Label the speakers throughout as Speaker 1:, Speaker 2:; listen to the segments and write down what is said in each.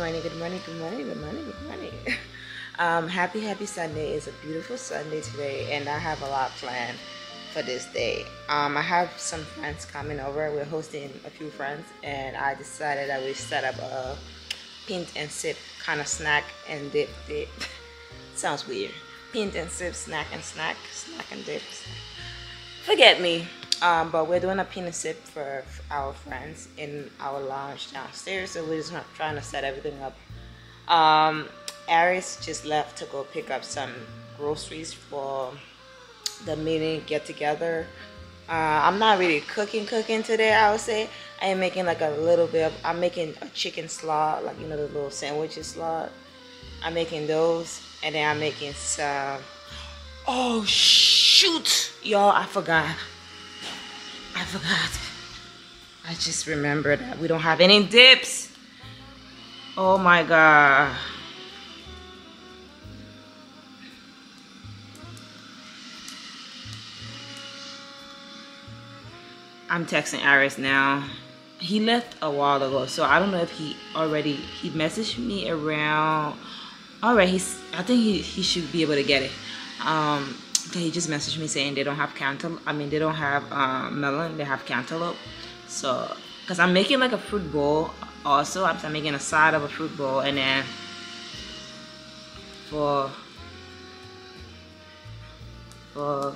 Speaker 1: morning, good morning, good morning, good morning, good morning. Happy Sunday. It's a beautiful Sunday today, and I have a lot planned for this day. I have some friends coming over. We're hosting a few friends, and I decided that we set up a pint and sip kind of snack and dip. Sounds weird. Pint and sip, snack and dip. Forget me. But we're doing a pint and sip for our friends in our lounge downstairs. So we're just trying to set everything up. Aris just left to go pick up some groceries for the meeting get together. I'm not really cooking today. I would say I am making like a little bit of. I'm making a chicken slaw, like the little sandwiches slaw. I'm making those, and then I'm making some. Oh shoot, y'all! I forgot. I just remembered that we don't have any dips. Oh my god. I'm texting Aris now. He left a while ago, so I don't know if he messaged me around. Alright, I think he should be able to get it. He just messaged me saying they don't have cantaloupe. They don't have melon. They have cantaloupe. So, cause I'm making like a fruit bowl. Also, I'm making a side of a fruit bowl, and then for the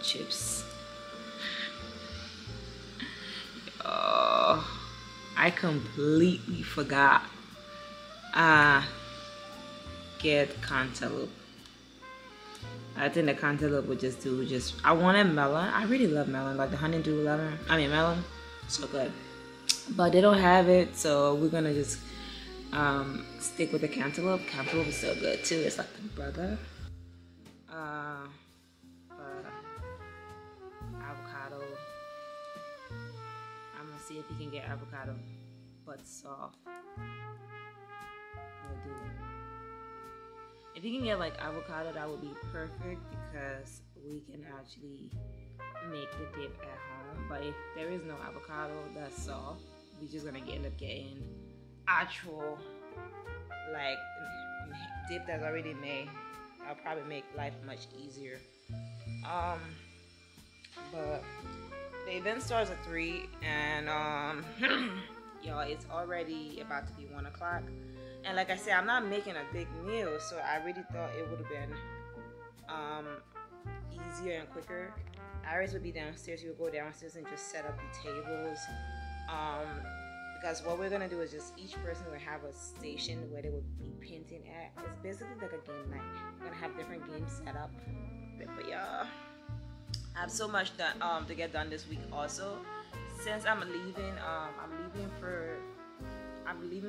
Speaker 1: chips. I completely forgot. Get cantaloupe. I think the cantaloupe would just do. I wanted melon. I really love melon, like the honeydew melon. So good. But they don't have it, so we're gonna just stick with the cantaloupe. Cantaloupe is so good too. It's like the brother. Avocado. I'm gonna see if he can get avocado, but soft. We'll do. If you can get like avocado, that would be perfect because we can actually make the dip at home. But if there is no avocado that's soft, we're just gonna end up getting actual like dip that's already made. That'll probably make life much easier. But the event starts at 3, and y'all, it's already about to be 1 o'clock. And like I said, I'm not making a big meal, so I really thought it would have been easier and quicker. Iris would be downstairs. We would go downstairs and just set up the tables. Because what we're gonna do is just each person will have a station where they will be painting at. It's basically like a game night. We're gonna have different games set up. But yeah, I have so much done to get done this week. Also, since I'm leaving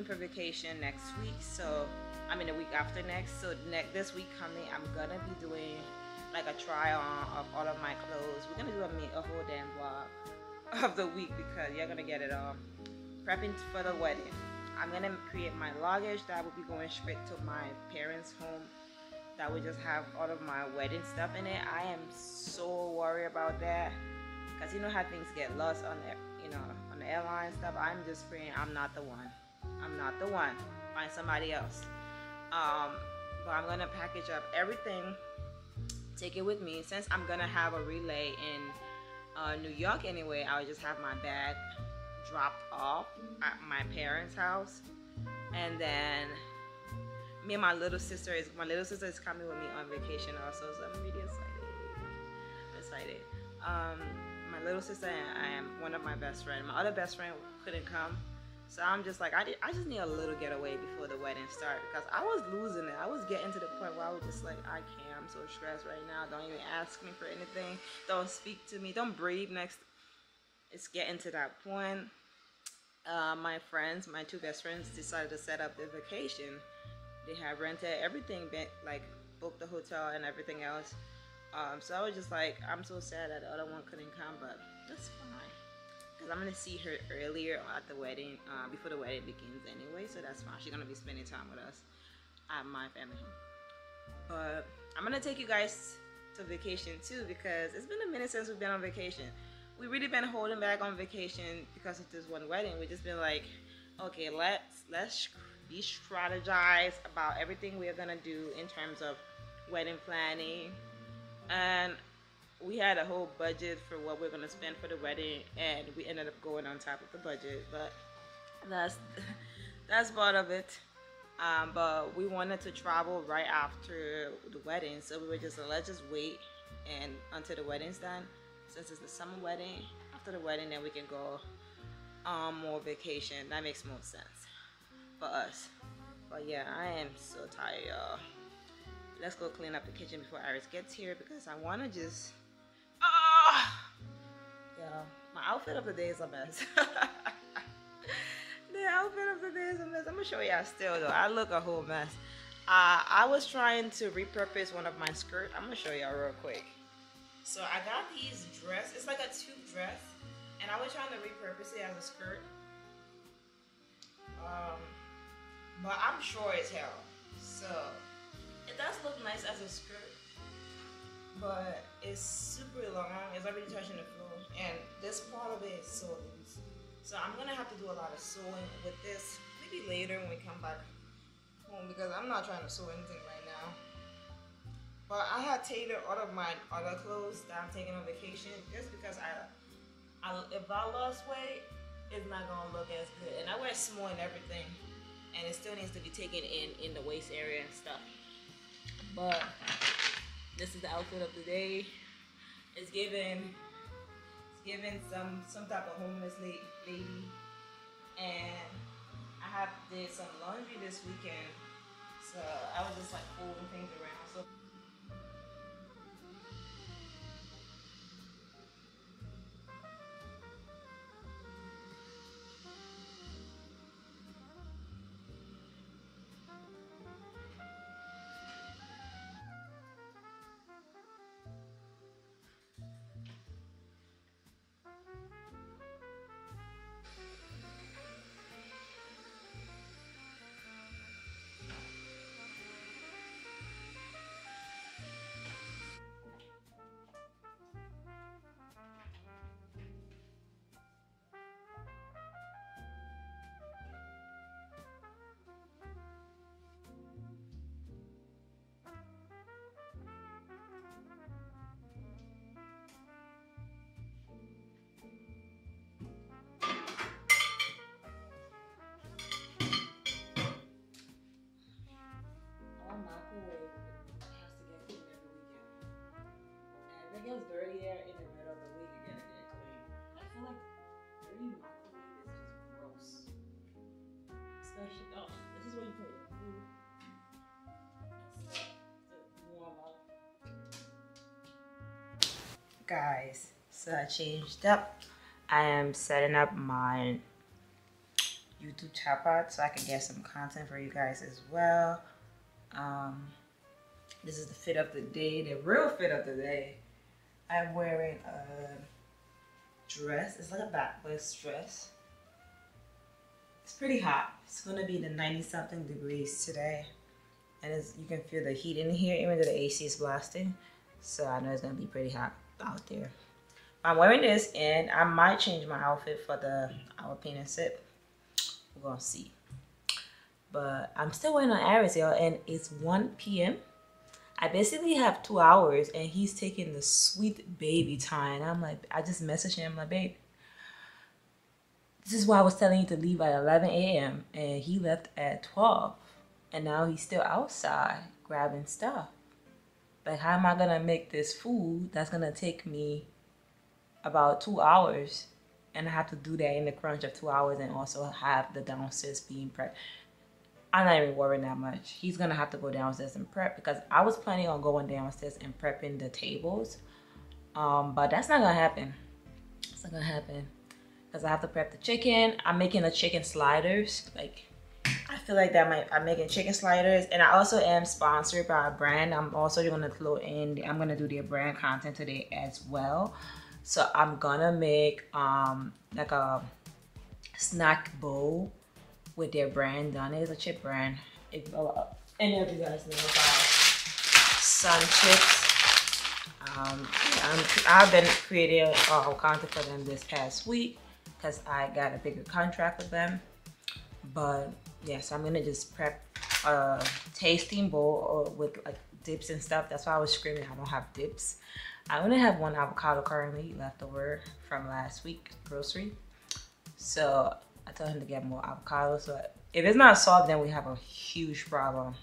Speaker 1: for vacation next week. So the week after next. So this week coming, I'm gonna be doing like a try on of all of my clothes. We're gonna do a whole damn vlog of the week because you're gonna get it all. Prepping for the wedding. I'm gonna create my luggage that will be going straight to my parents' home. That would just have all of my wedding stuff in it. I am so worried about that because you know how things get lost on the airline stuff. I'm just praying I'm not the one. Find somebody else. But I'm gonna package up everything, take it with me. Since I'm gonna have a relay in New York anyway, I'll just have my bag dropped off at my parents' house, and then me and my little sister is coming with me on vacation also, so I'm really excited. My little sister and one of my best friend. My other best friend couldn't come, so I'm just like I just need a little getaway before the wedding starts because I was losing it. I was getting to the point where I was just like, I can't. I'm so stressed right now. Don't even ask me for anything. Don't speak to me. Don't breathe next. It's getting to that point. My two best friends decided to set up their vacation. They have rented everything, like booked the hotel and everything else. So I was just like, I'm so sad that the other one couldn't come, but that's fine. Because I'm going to see her earlier at the wedding, before the wedding begins anyway, so that's fine. She's going to be spending time with us at my family home. But I'm going to take you guys to vacation too because it's been a minute since we've been on vacation. We've really been holding back on vacation because of this one wedding. We've just been like, okay, let's be strategized about everything we're gonna do in terms of wedding planning. And we had a whole budget for what we're gonna spend for the wedding, and we ended up going on top of the budget. But that's that's part of it. But we wanted to travel right after the wedding, so we were just like, let's just wait and until the wedding's done, since it's the summer wedding. After the wedding, then we can go on more vacation. That makes more sense for us. But yeah, I am so tired, y'all. Let's go clean up the kitchen before Iris gets here because I want to just. Yeah, my outfit of the day is a mess. The outfit of the day is a mess. I'm gonna show y'all still though. I look a whole mess. I was trying to repurpose one of my skirts. I'm gonna show y'all real quick. So I got these dress. It's like a tube dress, and I was trying to repurpose it as a skirt. But I'm short as hell, so it does look nice as a skirt, but it's super long. It's already touching the floor, and this part of it is so loose. So I'm gonna have to do a lot of sewing with this, maybe later when we come back home, because I'm not trying to sew anything right now. But I had tailored all of my other clothes that I'm taking on vacation, just because if I lost weight, it's not gonna look as good. And I wear small and everything, and it still needs to be taken in the waist area and stuff. But this is the outfit of the day. It's giving some type of homeless lady. And I did some laundry this weekend, so I was just like folding things around. So it gets dirty there in the middle of the week, you gotta get clean. I feel like dirty microwave is just gross. Especially, this is where you put your food and stuff to warm up. Guys, so I changed up. I am setting up my YouTube tripod so I can get some content for you guys as well. This is the fit of the day, the real fit of the day. I'm wearing a dress. It's like a backless dress. It's pretty hot. It's gonna be the 90-something degrees today, and you can feel the heat in here, even though the AC is blasting. So I know it's gonna be pretty hot out there. I'm wearing this, and I might change my outfit for our paint and sip. We're gonna see. But I'm still waiting on Aries, y'all, and it's 1 p.m. I basically have 2 hours, and he's taking the sweet baby time. I'm like, I just messaged him, I'm like, babe, this is why I was telling you to leave at 11 a.m. and he left at 12, and now he's still outside grabbing stuff. Like, how am I gonna make this food that's gonna take me about 2 hours, and I have to do that in the crunch of 2 hours, and also have the downstairs being prepped? I'm not even worried that much. He's gonna have to go downstairs and prep, because I was planning on going downstairs and prepping the tables, but that's not gonna happen. It's not gonna happen because I have to prep the chicken. I'm making the chicken sliders. Like, I feel like I'm making chicken sliders, and I also am sponsored by a brand. I'm also gonna throw in. I'm gonna do their brand content today as well. So I'm gonna make like a snack bowl with their brand on it. It's a chip brand. If any of you guys know about Sun Chips. I've been creating content for them this past week because I got a bigger contract with them. But Yes, I'm gonna just prep a tasting bowl with like dips and stuff. That's why I was screaming I don't have dips. I only have one avocado currently left over from last week grocery. So I told him to get more avocado. So if it's not soft, then we have a huge problem.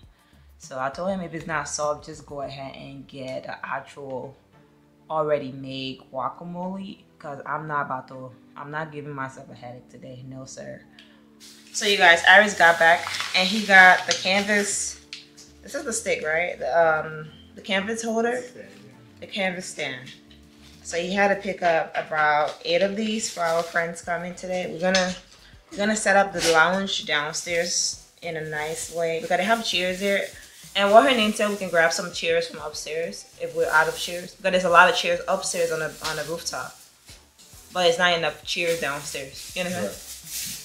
Speaker 1: So I told him if it's not soft, just go ahead and get an actual already made guacamole, because I'm not giving myself a headache today. No, sir. So you guys, Iris got back and he got the canvas. This is the stick, right? The canvas holder, the canvas stand. So he had to pick up about 8 of these for our friends coming today. We're gonna set up the lounge downstairs in a nice way because they have chairs there. And what her name said, we can grab some chairs from upstairs if we're out of chairs. Because there's a lot of chairs upstairs on the rooftop, but it's not enough chairs downstairs. You understand? Right.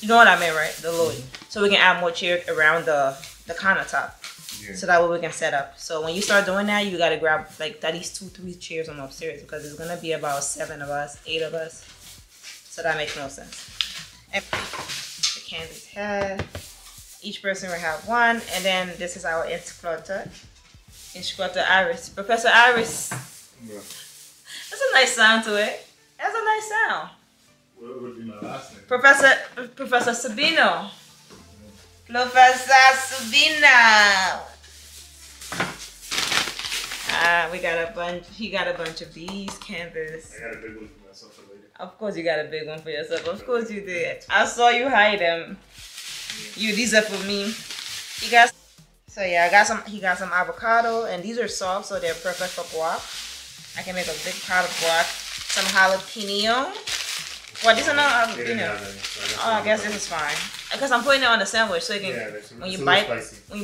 Speaker 1: You know what I mean, right? The load. So we can add more chairs around the countertop. Yeah. So that way we can set up. So when you start doing that, you gotta grab like at least 2-3 chairs from upstairs because it's gonna be about 7 of us, 8 of us. So that makes no sense. And the canvas head. Each person will have one, and then this is our instructor, Iris, Professor Iris. Yeah. That's a nice sound to it. That's a nice sound.
Speaker 2: What would be my last name?
Speaker 1: Professor Sabino. Professor Sabino. We got a bunch. He got a bunch of these canvas.
Speaker 2: I got a big one for myself for later.
Speaker 1: Of course, you got a big one for yourself. Of course, you did. I saw you hide them. Yeah. These are for me. He got some avocado, and these are soft, so they're perfect for guac. I can make a big pot of guac. Some jalapeno. Well, this is not jalapeno. Oh, I guess this is fine. Because I'm putting it on the sandwich, so you can, when you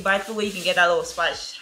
Speaker 1: bite through it, you can get that little spice.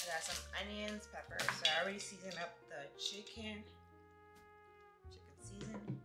Speaker 1: I got some onions, pepper. So I already seasoned up the chicken season.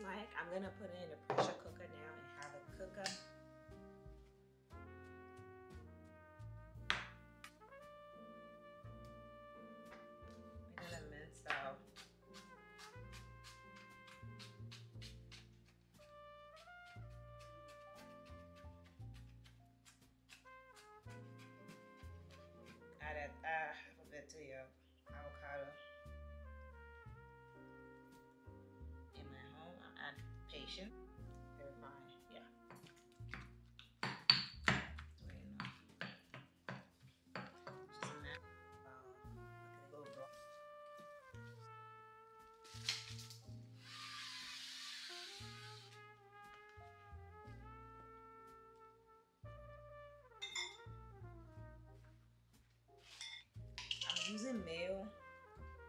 Speaker 1: Like I'm gonna put it in a pressure cooker now and have it cook up. We're gonna mince out. Add half of it to your avocado. Patient. Very fine. Yeah. I'm using mayo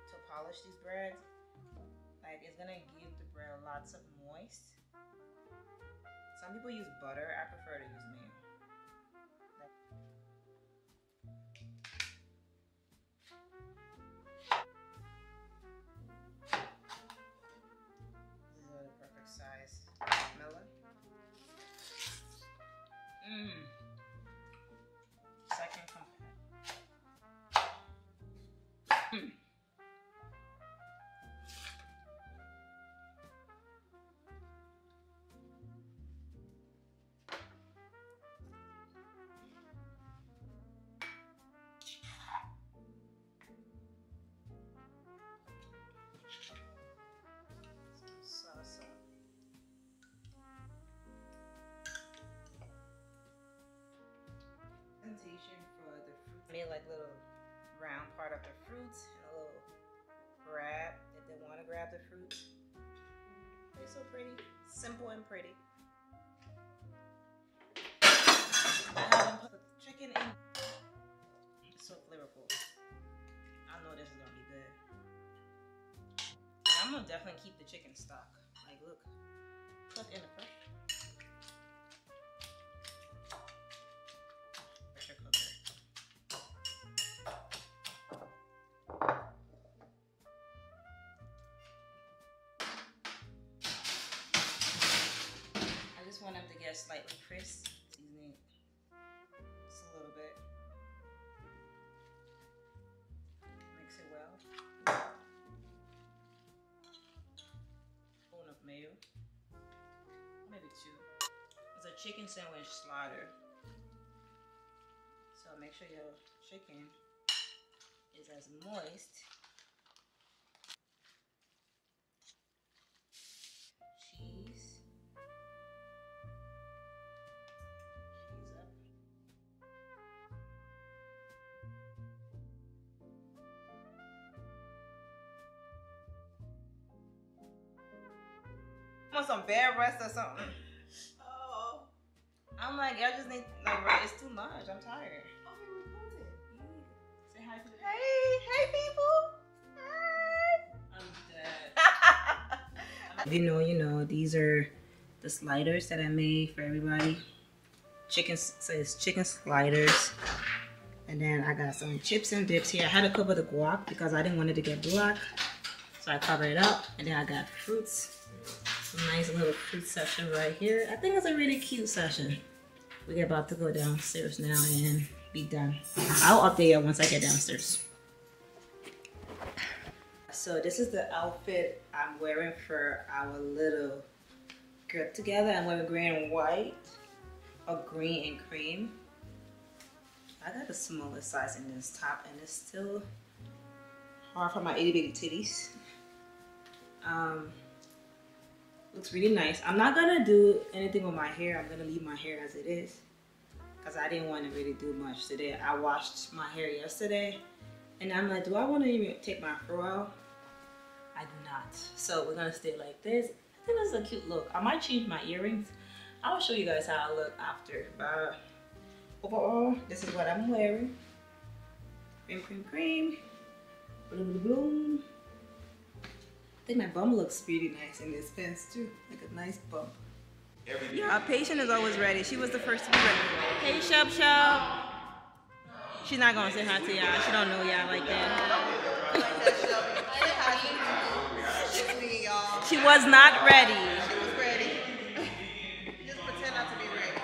Speaker 1: to polish these breads. Like it's gonna give the bread lots of moist. Some people use butter. I prefer to use mayo. These are the perfect size. Melon. Second compact. Salsa. Presentation for the fruit. I made like little round part of the fruits and a little grab if they want to grab the fruit. They're so pretty, simple and pretty. I haven't put the chicken in. It's so flavorful. I know this is gonna be good. I'm gonna definitely keep the chicken stock. Like, look, put in the pressure cooker. I just want them to get slightly crisp. Seasoning just a little bit. Mix it well. Spoon of mayo, maybe 2. It's a chicken sandwich slider, so make sure your chicken is as moist. Cheese up. Want some bed rest or something? Oh. I'm like, y'all just need, like, it's too much. I'm tired. Oh, we recorded. Say hi to the people. Hey people. Hi. I'm dead. If you know, these are the sliders that I made for everybody. Chicken, so it's chicken sliders. And then I got some chips and dips here. I had to cover the guac because I didn't want it to get black. So I covered it up. And then I got fruits. Some nice little fruit section right here. I think it's a really cute session. We're about to go downstairs now and be done. I'll update you once I get downstairs. So this is the outfit I'm wearing for our little get together. I'm wearing green and white, or green and cream. I got the smallest size in this top, and it's still hard for my itty bitty titties. Looks really nice. I'm not gonna do anything with my hair. I'm gonna leave my hair as it is because I didn't want to really do much today. I washed my hair yesterday and I'm like, do I want to even take my fro out? I do not. So we're gonna stay like this. I think this is a cute look. I might change my earrings. I'll show you guys how I look after. But overall, this is what I'm wearing. Cream, cream, cream. Bloom, bloom, bloom. I think my bum looks really nice in this pants too. Like a nice bump. Yeah, our patient is always ready. She was the first to be ready. Hey, Shub Shub. She's not gonna say hi to y'all. She don't know y'all like that. She was not ready.
Speaker 3: She was ready. Just pretend not to be ready.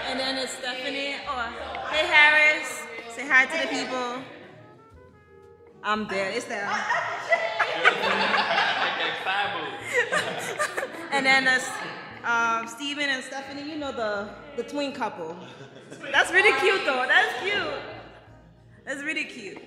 Speaker 1: And then it's Stephanie. Oh, hey Harris. Say hi to the people. I'm dead. It's that. And then Steven and Stephanie, you know the twin couple. That's really cute though. That's cute. That's really cute.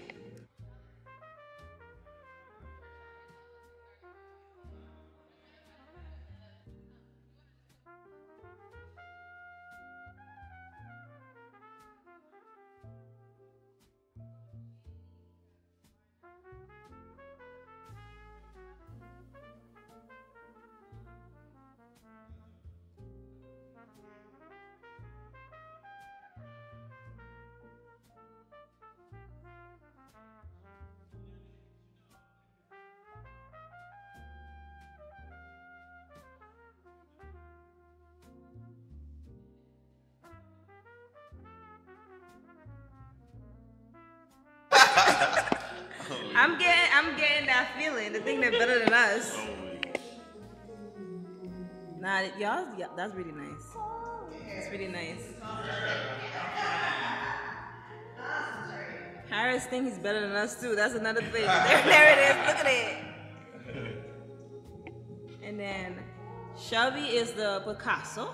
Speaker 1: I'm getting that feeling. The thing they're better than us. Nah, y'all, yeah, that's really nice. That's really nice. Harris thinks he's better than us too. That's another thing. There it is. Look at it. And then Shelby is the Picasso.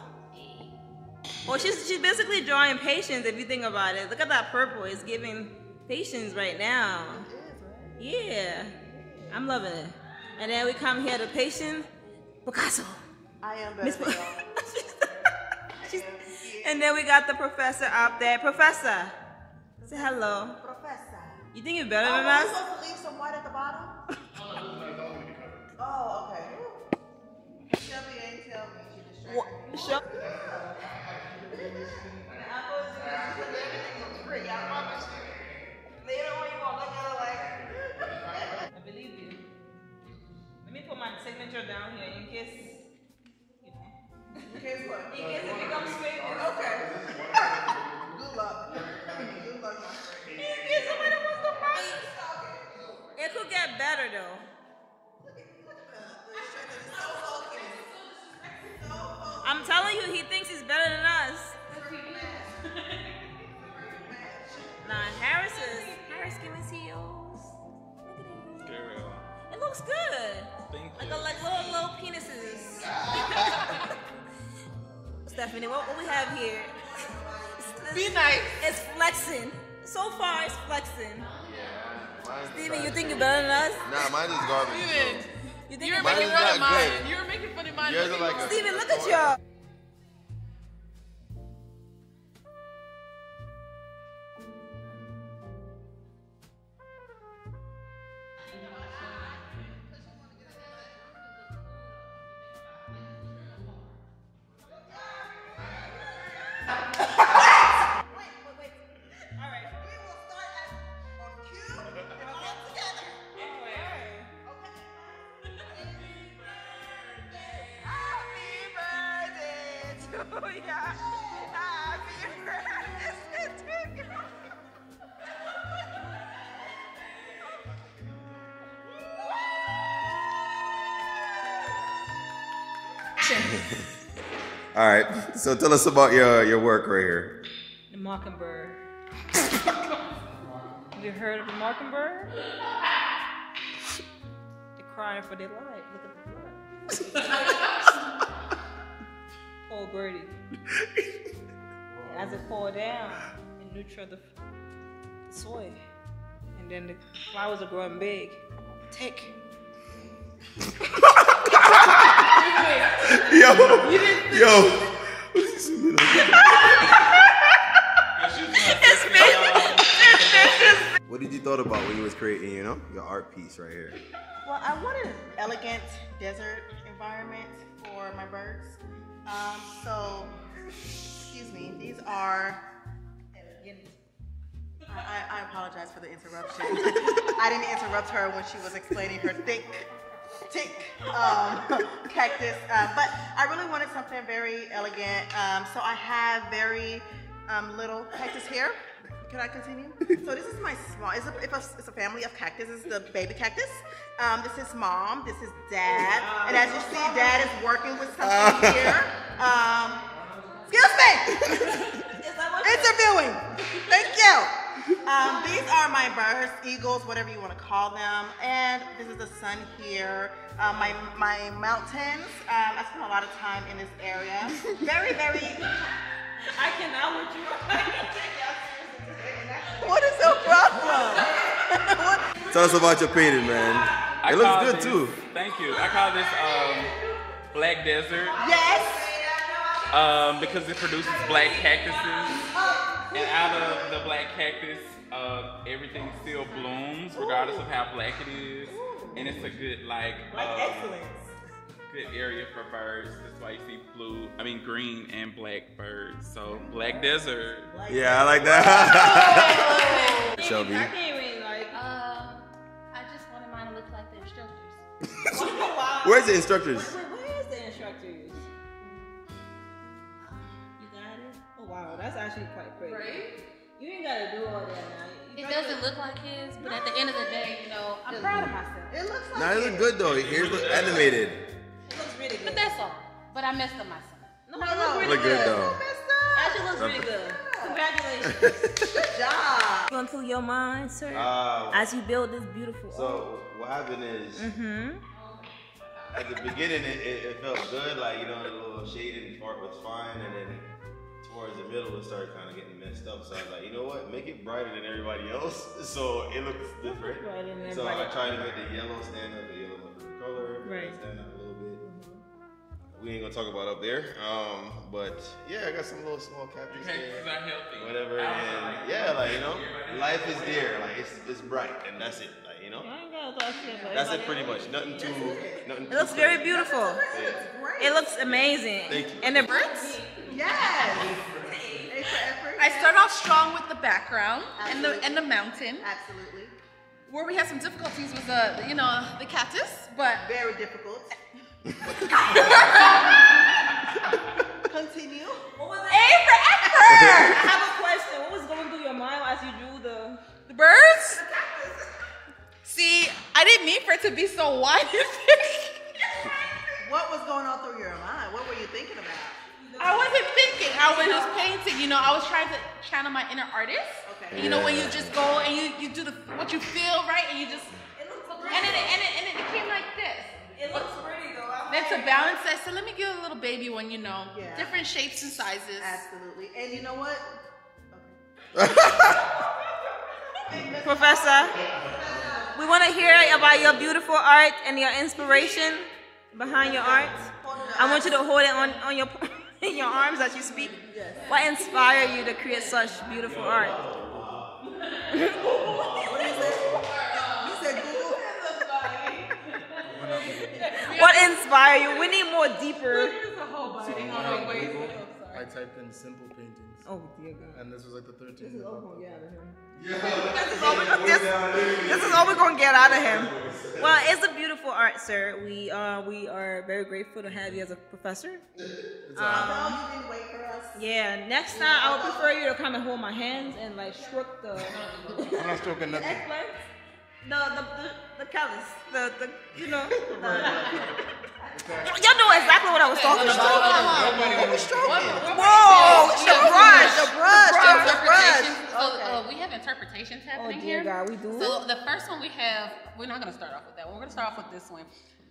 Speaker 1: Well, she's basically drawing patience if you think about it. Look at that purple. It's giving patience right now. Yeah. I'm loving it. And then we come here to patient Picasso.
Speaker 3: I am better than y'all.
Speaker 1: And then we got the professor up there. Professor, say hello.
Speaker 3: Professor.
Speaker 1: You think you're better than
Speaker 3: Are we
Speaker 1: us?
Speaker 3: supposed to leave some white at the bottom? Oh, okay. Shelby ain't tell me. She distracted me.
Speaker 1: Shelby. I believe you. Let me put my signature down here in case, you know.
Speaker 3: In case what?
Speaker 1: In case it becomes famous.
Speaker 3: Okay. Good luck. Good luck, my friend.
Speaker 1: In case somebody wants to buy it. It could get better though. I'm telling you, he thinks he's better than us. Nah, Harris, can we see yours? Look at it.
Speaker 4: Girl.
Speaker 1: It looks good.
Speaker 4: Thank you.
Speaker 1: Like little penises. Stephanie, what we have here?
Speaker 3: Be nice.
Speaker 1: It's flexing. So far, it's flexing. Steven, you think you're better than us?
Speaker 5: Nah, mine is garbage.
Speaker 3: Steven,
Speaker 1: You think
Speaker 3: you were
Speaker 1: you're
Speaker 3: making
Speaker 5: is
Speaker 3: fun of
Speaker 5: not
Speaker 3: mine.
Speaker 5: good.
Speaker 3: You were making fun of mine.
Speaker 5: Yours are like a-
Speaker 1: Steven, look at y'all.
Speaker 5: All right, so tell us about your work right here.
Speaker 1: The Mockingbird. Have you heard of the Mockingbird? They're crying for their life. Look at the blood. Poor birdie. As it poured down, it nurtured the soil. And then the flowers are growing big. Take.
Speaker 5: Yo. What did you thought about when you was creating, your art piece right here?
Speaker 3: Well, I wanted an elegant desert environment for my birds. So, excuse me, these are, I apologize for the interruption. I didn't interrupt her when she was explaining her thick cactus, but I really wanted something very elegant. So I have very little cactus here. Can I continue? So this is my small, it's a family of cactus. This is the baby cactus. This is mom, this is dad. And as you see, dad is working with something here. Excuse me! Interviewing! Thank you! These are my birds, eagles, whatever you want to call them. And this is the sun here. My mountains, I spend a lot of time in this area. Very, very...
Speaker 1: I cannot with you.
Speaker 3: What is your problem?
Speaker 5: Tell us about your painting, man. It looks good too.
Speaker 4: Thank you. I call this Black Desert.
Speaker 3: Yes!
Speaker 4: Because it produces black cactuses. And out of the black cactus, everything still blooms regardless of how black it is. And it's a good
Speaker 3: excellence.
Speaker 4: Good area for birds. That's why you see green and black birds. So Black Desert.
Speaker 5: Yeah, I like that. Shelby.
Speaker 1: I can't even
Speaker 6: I just wanted mine to look like the instructors.
Speaker 1: wow.
Speaker 5: Where's the instructors?
Speaker 1: Where is the instructors? You got it? Oh wow, that's actually quite pretty.
Speaker 6: Right?
Speaker 1: You ain't gotta do all that now.
Speaker 6: It doesn't look like his, but at the end of the day, you know, I'm proud of myself.
Speaker 3: It looks like
Speaker 5: Nah, it look good though. Here's look animated.
Speaker 1: It looks really good.
Speaker 6: But that's all. But I messed up my son.
Speaker 1: No, it looks really
Speaker 5: Look good though.
Speaker 1: Actually looks really good. Congratulations.
Speaker 3: Good job.
Speaker 1: Going through your mind, sir, as you build this beautiful art.
Speaker 5: So what happened is, at the beginning it felt good, like the little shading part was fine, and then towards the middle it started kind of getting messed up. So I was like, you know what, make it brighter than everybody else, so it looks different. So I tried to make the yellow stand up. The yellow look the color, stand out a little bit. We ain't gonna talk about up there, but yeah, I got some little small cactus there, whatever, and yeah, life is there, like it's bright, and that's it, that's it pretty much. Nothing too.
Speaker 1: It looks very beautiful.
Speaker 5: Yeah.
Speaker 1: It looks amazing.
Speaker 5: Thank you.
Speaker 1: And the birds?
Speaker 3: Yes. A for effort.
Speaker 7: I start off strong with the background and the mountain.
Speaker 3: Absolutely.
Speaker 7: Where we had some difficulties was the cactus, but
Speaker 3: Very difficult. Continue.
Speaker 1: What was
Speaker 7: A
Speaker 1: that?
Speaker 7: for effort.
Speaker 1: I have a question. What was going through your mind as you drew the
Speaker 7: birds. See, I didn't mean for it to be so wide.
Speaker 3: What was going on through your mind? What were you thinking about?
Speaker 7: I wasn't thinking. I was just painting. I was trying to channel my inner artist.
Speaker 3: Okay.
Speaker 7: When you just go and you do what you feel, right? And you just and it came like this.
Speaker 1: It looks pretty though.
Speaker 7: Then to balance that, so let me give a little baby one,
Speaker 3: Yeah.
Speaker 7: different shapes and sizes.
Speaker 3: Absolutely. And you know what?
Speaker 1: Professor, we want to hear about your beautiful art and your inspiration behind your art. I want you to hold it on your in your arms as you speak. What inspired you to create such beautiful art?
Speaker 3: What did you say? You said Google?
Speaker 1: What inspired you? We need more deeper.
Speaker 2: I typed in simple paintings.
Speaker 1: Oh dear God.
Speaker 2: And this was like the 13th.
Speaker 1: This is all we're gonna get out of him. Well, it's a beautiful art, sir. We are very grateful to have you as a professor.
Speaker 3: You didn't wait for us.
Speaker 1: Yeah, next time I would prefer you to come and hold my hands and like stroke the
Speaker 2: I'm not stroking nothing.
Speaker 1: eggplant, the callus, Y'all know exactly what I was talking about. Whoa, the brush.
Speaker 6: We have interpretations
Speaker 1: Oh
Speaker 6: happening
Speaker 1: dear
Speaker 6: here.
Speaker 1: God, we do.
Speaker 6: So the first one we have, we're not going to start off with that one. We're going to start off with this one.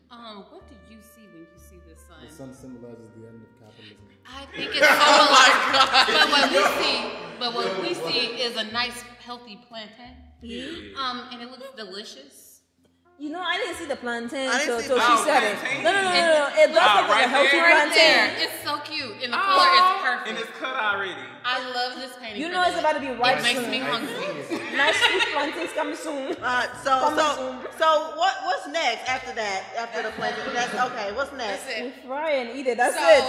Speaker 6: What do you see when you see this
Speaker 2: The
Speaker 6: sun?
Speaker 2: sun symbolizes the end of capitalism.
Speaker 6: I think it's symbolized. But what we see is a nice, healthy plantain. And it looks delicious.
Speaker 1: I didn't see the plantain
Speaker 3: I didn't
Speaker 1: until
Speaker 3: see
Speaker 1: she
Speaker 3: the
Speaker 1: said it.
Speaker 4: plantain.
Speaker 1: No. It does look like a healthy plantain.
Speaker 6: It's so cute, and the color is perfect.
Speaker 4: And it's cut already.
Speaker 6: I love this painting.
Speaker 1: You know it's about to be ripe
Speaker 6: It makes
Speaker 1: soon.
Speaker 6: me hungry.
Speaker 1: Nice sweet plantains coming soon.
Speaker 3: So what's next after that? After the planting? That's okay. What's next?
Speaker 6: That's
Speaker 1: We
Speaker 6: it.
Speaker 1: fry and eat it. That's
Speaker 7: So
Speaker 1: it.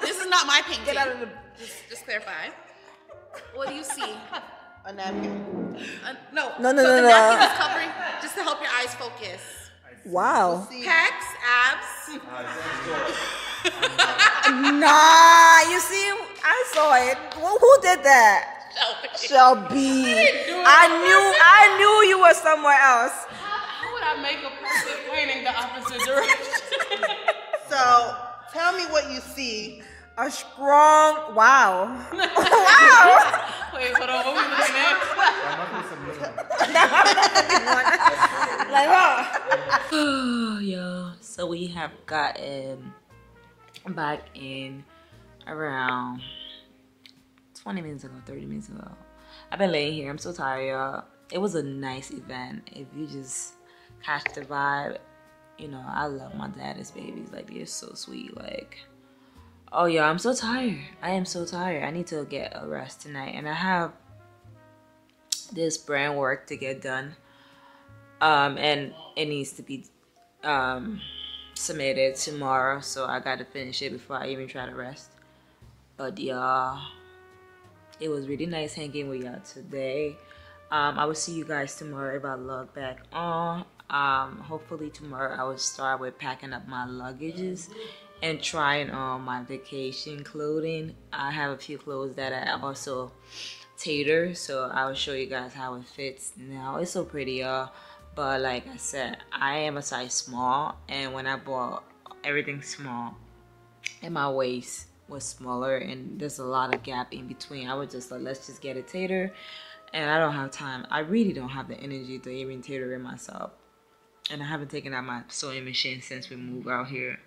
Speaker 7: this is not my painting.
Speaker 1: Get out of the.
Speaker 7: Just clarify. What do you see?
Speaker 3: A napkin.
Speaker 7: No.
Speaker 1: No.
Speaker 7: The napkin is covering just to help your eyes focus.
Speaker 1: Wow.
Speaker 7: Pecs, abs.
Speaker 1: Nah, you see, I saw it. Who did that? Shelby. I knew you were somewhere else.
Speaker 6: How would I make a person pointing the opposite direction?
Speaker 3: So tell me what you see.
Speaker 1: A strong. Wow. Wow.
Speaker 6: Wait, hold on. What were we looking at?
Speaker 1: Like, oh, yo. So we have gotten back in around 20 minutes ago, 30 minutes ago. I've been laying here. I'm so tired, y'all. It was a nice event. If you just catch the vibe, I love my daddy's babies. Like, they're so sweet. Like, oh, yeah, I'm so tired. I am so tired. I need to get a rest tonight. And I have this brand work to get done. And it needs to be submitted tomorrow. So I got to finish it before I even try to rest. But, y'all, it was really nice hanging with y'all today. I will see you guys tomorrow if I log back on. Hopefully tomorrow I will start with packing up my luggages and trying on my vacation clothing. I have a few clothes that I also tater, so I will show you guys how it fits now. It's so pretty, y'all, but like I said, I am a size small, and when I bought everything small and my waist was smaller and there's a lot of gap in between, I was just like, let's just get a tater. And I don't have time. I really don't have the energy to even tater it myself, and I haven't taken out my sewing machine since we moved out here.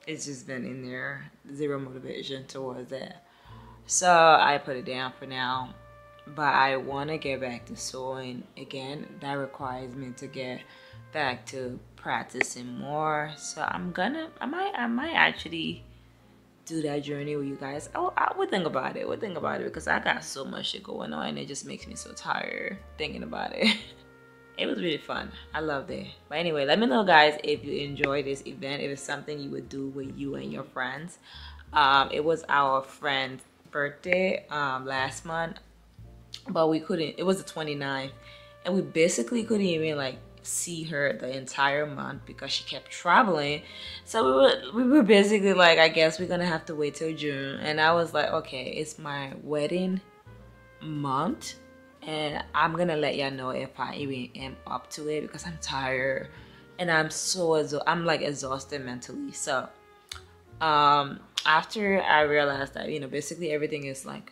Speaker 1: It's just been in there, zero motivation towards that. So I put it down for now, but I want to get back to sewing again. That requires me to get back to practicing more. So I might actually do that journey with you guys. I would think about it. Because I got so much shit going on, and it just makes me so tired thinking about it. It was really fun. I loved it. But anyway, let me know, guys, if you enjoyed this event. If it's something you would do with you and your friends. It was our friend's birthday last month, but we couldn't. It was the 29th, and we basically couldn't even like see her the entire month because she kept traveling. So we were basically like, I guess we're gonna have to wait till June. And I was like, okay, it's my wedding month, and I'm gonna let y'all know if I even am up to it, because I'm tired and I'm like exhausted mentally. So after I realized that, you know, basically everything is like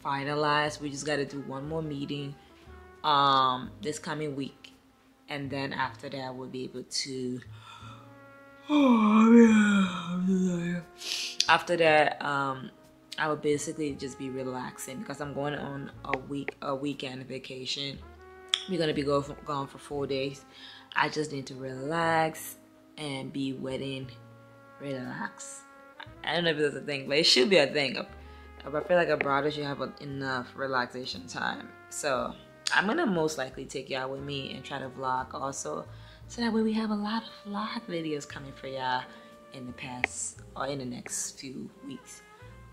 Speaker 1: finalized, we just got to do one more meeting this coming week, and then after that we'll be able to after that I will basically just be relaxing, because I'm going on a weekend vacation. We're gonna be gone for 4 days. I just need to relax and be wedding relax. I don't know if it's a thing, but it should be a thing. I feel like abroad should have enough relaxation time. So I'm gonna most likely take y'all with me and try to vlog also, so that way we have a lot of vlog videos coming for y'all in the next few weeks.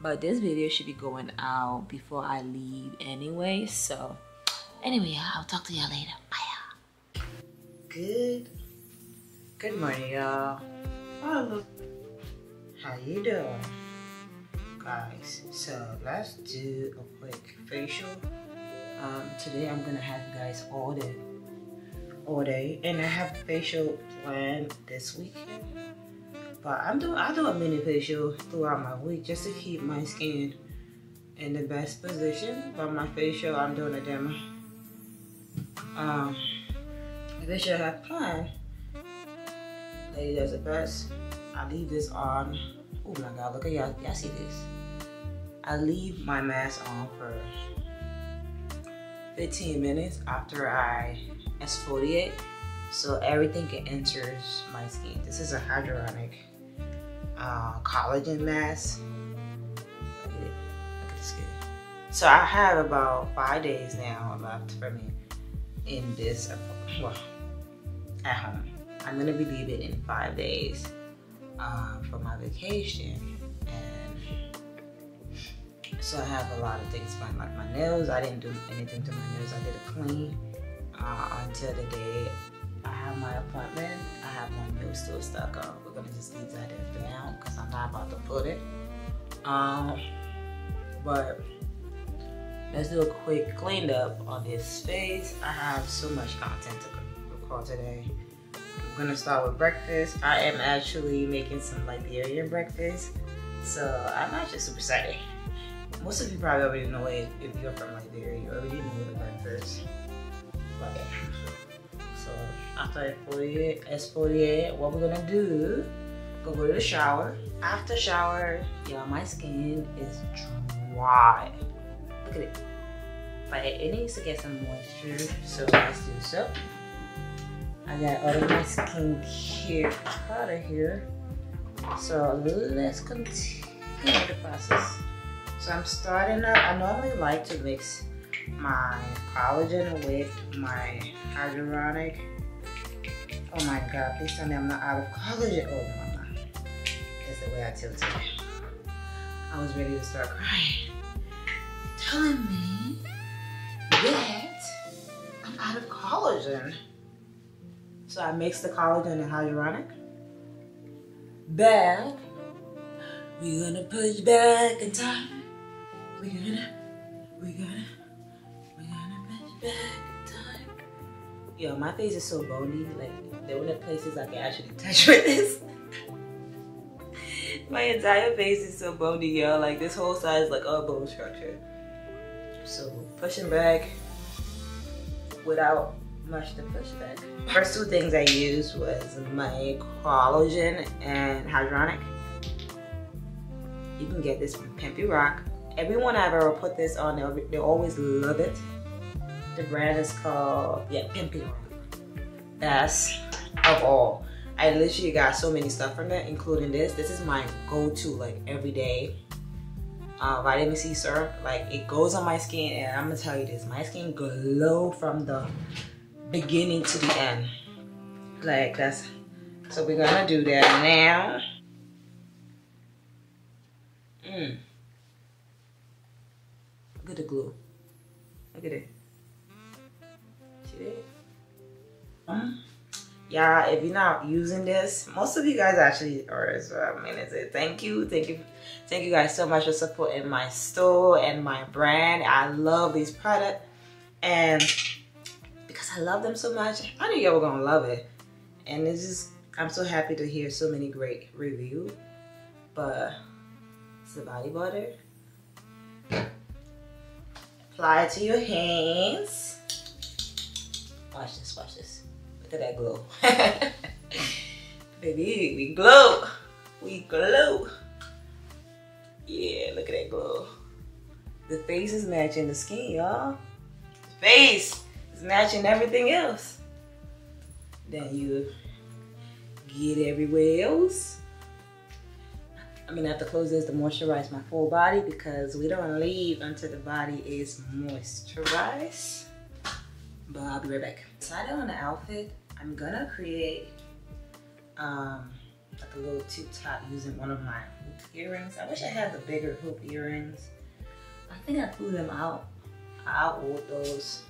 Speaker 1: But this video should be going out before I leave anyway. So anyway, I'll talk to y'all later. Bye. Good morning, y'all. Oh, look. How you doing, guys? So let's do a quick facial. Today I'm gonna have you guys all day, and I have a facial planned this weekend. But I do a mini facial throughout my week just to keep my skin in the best position. But my facial, I'm doing a demo. The facial I have planned, lady does it best. I leave this on. Oh my god, look at y'all. Y'all see this? I leave my mask on for 15 minutes after I exfoliate, so everything can enter my skin. This is a hyaluronic collagen mask. Look at this skin. So I have about 5 days now left for me in this, at home. I'm gonna be leaving in 5 days for my vacation, and so I have a lot of things planned, like my nails. I didn't do anything to my nails. I did a clean until the day I have my appointment. I have one nail still stuck on. We're gonna just leave that for now because I'm not about to put it. But let's do a quick clean up on this face. I have so much content to record today. I'm gonna start with breakfast. I am actually making some Liberian breakfast, so I'm actually super excited. Most of you probably already know it. If you're from Liberia, you already know the breakfast. But yeah. So after exfoliate, what we're gonna do, go to the shower. After shower, y'all, my skin is dry. Look at it. But it needs to get some moisture, so let's do so. I got all of my skincare powder here. So let's continue the process. So I'm starting up. I normally like to mix my collagen with my hyaluronic. Oh my god, please tell me I'm not out of collagen. Oh no, I'm not. That's the way I tilted. I was ready to start crying. Telling me that I'm out of collagen. So I mixed the collagen and hyaluronic. Back. We're gonna push back in time. We're gonna We gonna push back time. Yo, my face is so bony. Like, the only places I can actually touch with this. My entire face is so bony, yo. Like, this whole side is like all bone structure. So, pushing back without much to push back. First two things I used was my collagen and hyaluronic. You can get this from Pimpy Rock. Everyone I've ever put this on, they always love it. The brand is called, yeah, Pimpy Rock. Best of all. I literally got so many stuff from it, including this. This is my go-to, like, everyday vitamin C serum. Like, it goes on my skin, and I'm gonna tell you this, my skin glow from the beginning to the end. Like, that's, so we're gonna do that now. Look at the glue. Look at it. See it? Yeah, if you're not using this, most of you guys actually are, so I mean, thank you guys so much for supporting my store and my brand. I love these products, and because I love them so much, I knew y'all were gonna love it. And it's just, I'm so happy to hear so many great reviews. But it's the body butter. Apply it to your hands. Watch this, watch this. Look at that glow. Baby, we glow. We glow. Yeah, look at that glow. The face is matching the skin, y'all. The face is matching everything else. Then you get everywhere else. I'm gonna have to close this to moisturize my full body because we don't leave until the body is moisturized. But I'll be right back. Decided on the outfit, I'm gonna create like a little tube top using one of my hoop earrings. I wish I had the bigger hoop earrings. I think I threw them out. I outwore those.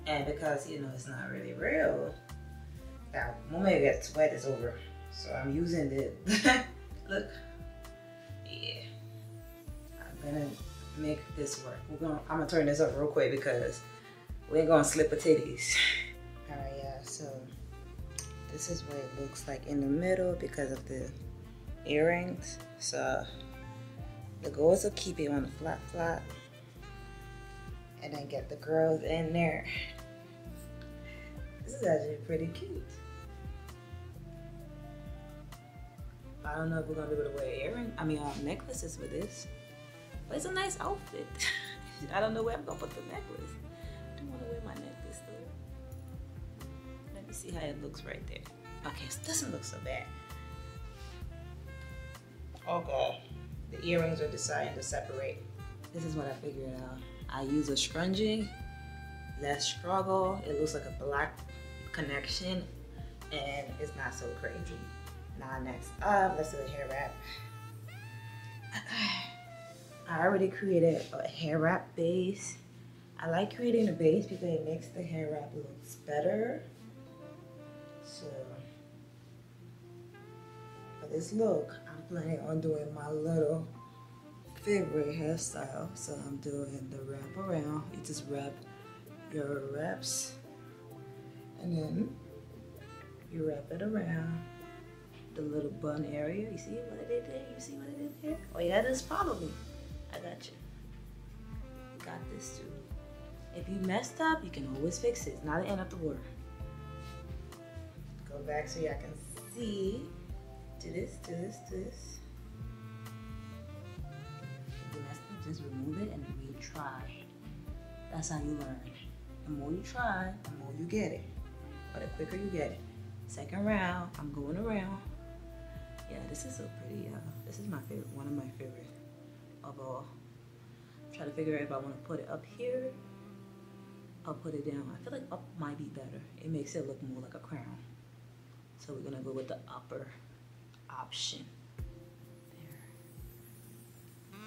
Speaker 1: And because, you know, it's not really real, that moment it gets wet is over. So I'm using the, look. Yeah. I'm gonna make this work. I'm gonna turn this up real quick because we ain't gonna slip the titties. Alright, yeah, so this is what it looks like in the middle because of the earrings. So the goal is to keep it on the flat and then get the girls in there. This is actually pretty cute. I don't know if we're gonna be able to wear necklaces with this, but it's a nice outfit. I don't know where I'm gonna put the necklace. I don't want to wear my necklace though. Let me see how it looks right there. Okay, so it doesn't look so bad. Okay, the earrings are deciding to separate. This is what I figured out. I use a scrunchie, less struggle. It looks like a black connection, and it's not so crazy. Now next up, let's do a hair wrap. I already created a hair wrap base. I like creating a base because it makes the hair wrap look better. So for this look, I'm planning on doing my little favorite hairstyle. So I'm doing the wrap around. You just wrap your wraps and then you wrap it around the little bun area. You see what I did there? You see what I did there? Oh yeah, just follow me. I got you. You got this too. If you messed up, you can always fix it. It's not the end of the world. Go back so y'all can see. Do this, do this, do this. If you messed up, just remove it and retry. That's how you learn. The more you try, the more you get it. Or the quicker you get it. Second round, I'm going around. Yeah, this is so pretty. This is my favorite, one of my favorite of all. I'm trying to figure out if I want to put it up here or put it down. I feel like up might be better. It makes it look more like a crown. So we're gonna go with the upper option.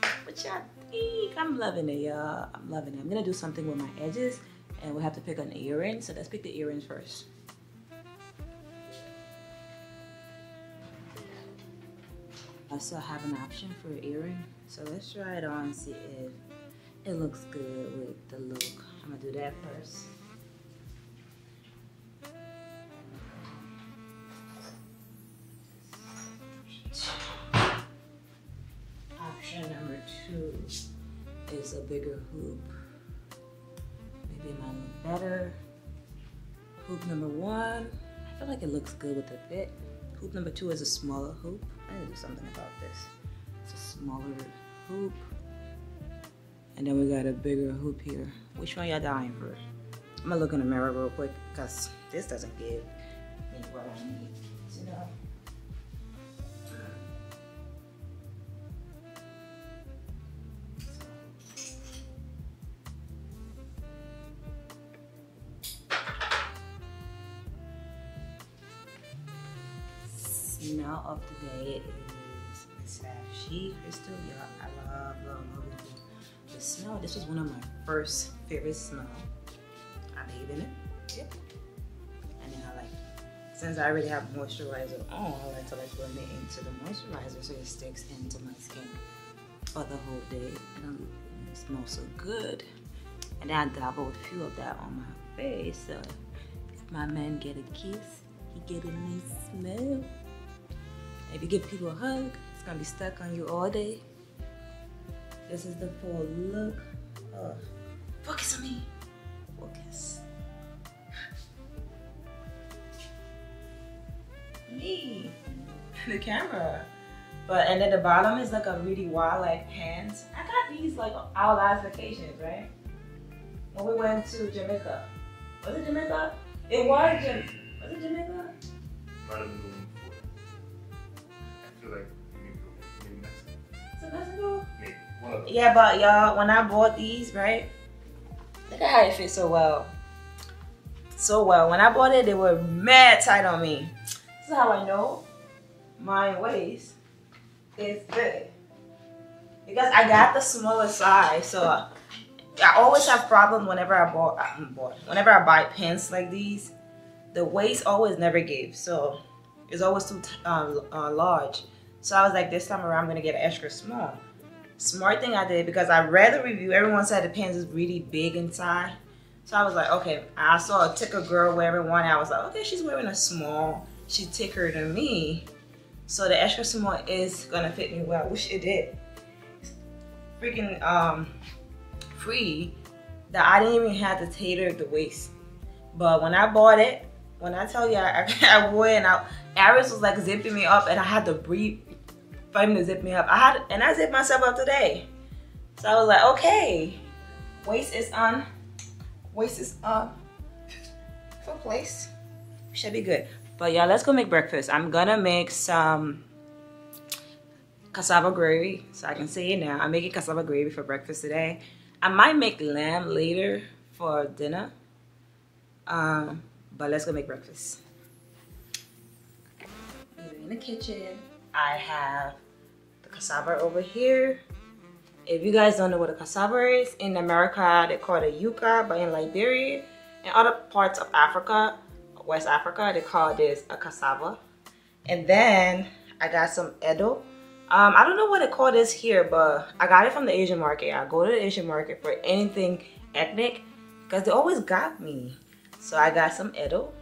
Speaker 1: There. What y'all think? I'm loving it, y'all. I'm loving it. I'm gonna do something with my edges, and we'll have to pick an earring. So let's pick the earrings first. I still have an option for an earring, so let's try it on and see if It looks good with the look. I'm gonna do that first. Option number 2 is a bigger hoop. Maybe it might look better. Hoop number 1, I feel like it looks good with the fit. Hoop number 2 is a smaller hoop. I need to do something about this. It's a smaller hoop. And then we got a bigger hoop here. Which one y'all dying for? I'm gonna look in the mirror real quick because this doesn't give me what I need to know. Smell of the day is Miss She Crystal. Y'all, I love the smell. This was one of my first favorite smell. I bathe in it. Yep. And then I like, since I already have moisturizer on, I like to blend it into the moisturizer so it sticks into my skin for the whole day. And it smells so good. And then I dabble with a few of that on my face. So if my man get a kiss, he get a nice smell. If you give people a hug, it's gonna be stuck on you all day. This is the full look. Focus on me. Focus. Me. The camera. But and then the bottom is like a really wild like pants. I got these like our last vacations, right? When we went to Jamaica. Was it Jamaica? It was Jamaica. Was it Jamaica?
Speaker 2: Might have been the one before. I feel like maybe Mexico.
Speaker 1: Is it Mexico?
Speaker 2: Maybe. One of them.
Speaker 1: Yeah, but y'all, when I bought these, right? Look at how it fits so well. So well. When I bought it, they were mad tight on me. This is how I know my waist is big. Because I got the smaller size, so I always have problems whenever whenever I buy pants like these. The waist always never gives, so it's always too large. So I was like, this time around, I'm gonna get an extra small. Smart thing I did, because I read the review, everyone said the pants is really big inside. So I was like, okay, I saw a thicker girl wearing one. I was like, okay, she's wearing a small. She's thicker than me. So the extra small is gonna fit me well. I wish it did. Freaking free that I didn't even have to tailor the waist. But when I bought it, when I tell you I wore it, and Aris was like zipping me up and I had to breathe for him to zip me up. I zipped myself up today. So I was like, okay, waist is on for place. Should be good. But yeah, let's go make breakfast. I'm gonna make some cassava gravy, so I can say it now. I'm making cassava gravy for breakfast today. I might make lamb later for dinner. But let's go make breakfast. We're in the kitchen. I have the cassava over here. If you guys don't know what a cassava is, in America they call it a yuca, but in Liberia and other parts of Africa, West Africa, they call this a cassava. And then I got some edo. I don't know what they call this here, but I got it from the Asian market. I go to the Asian market for anything ethnic because they always got me. So I got some edo.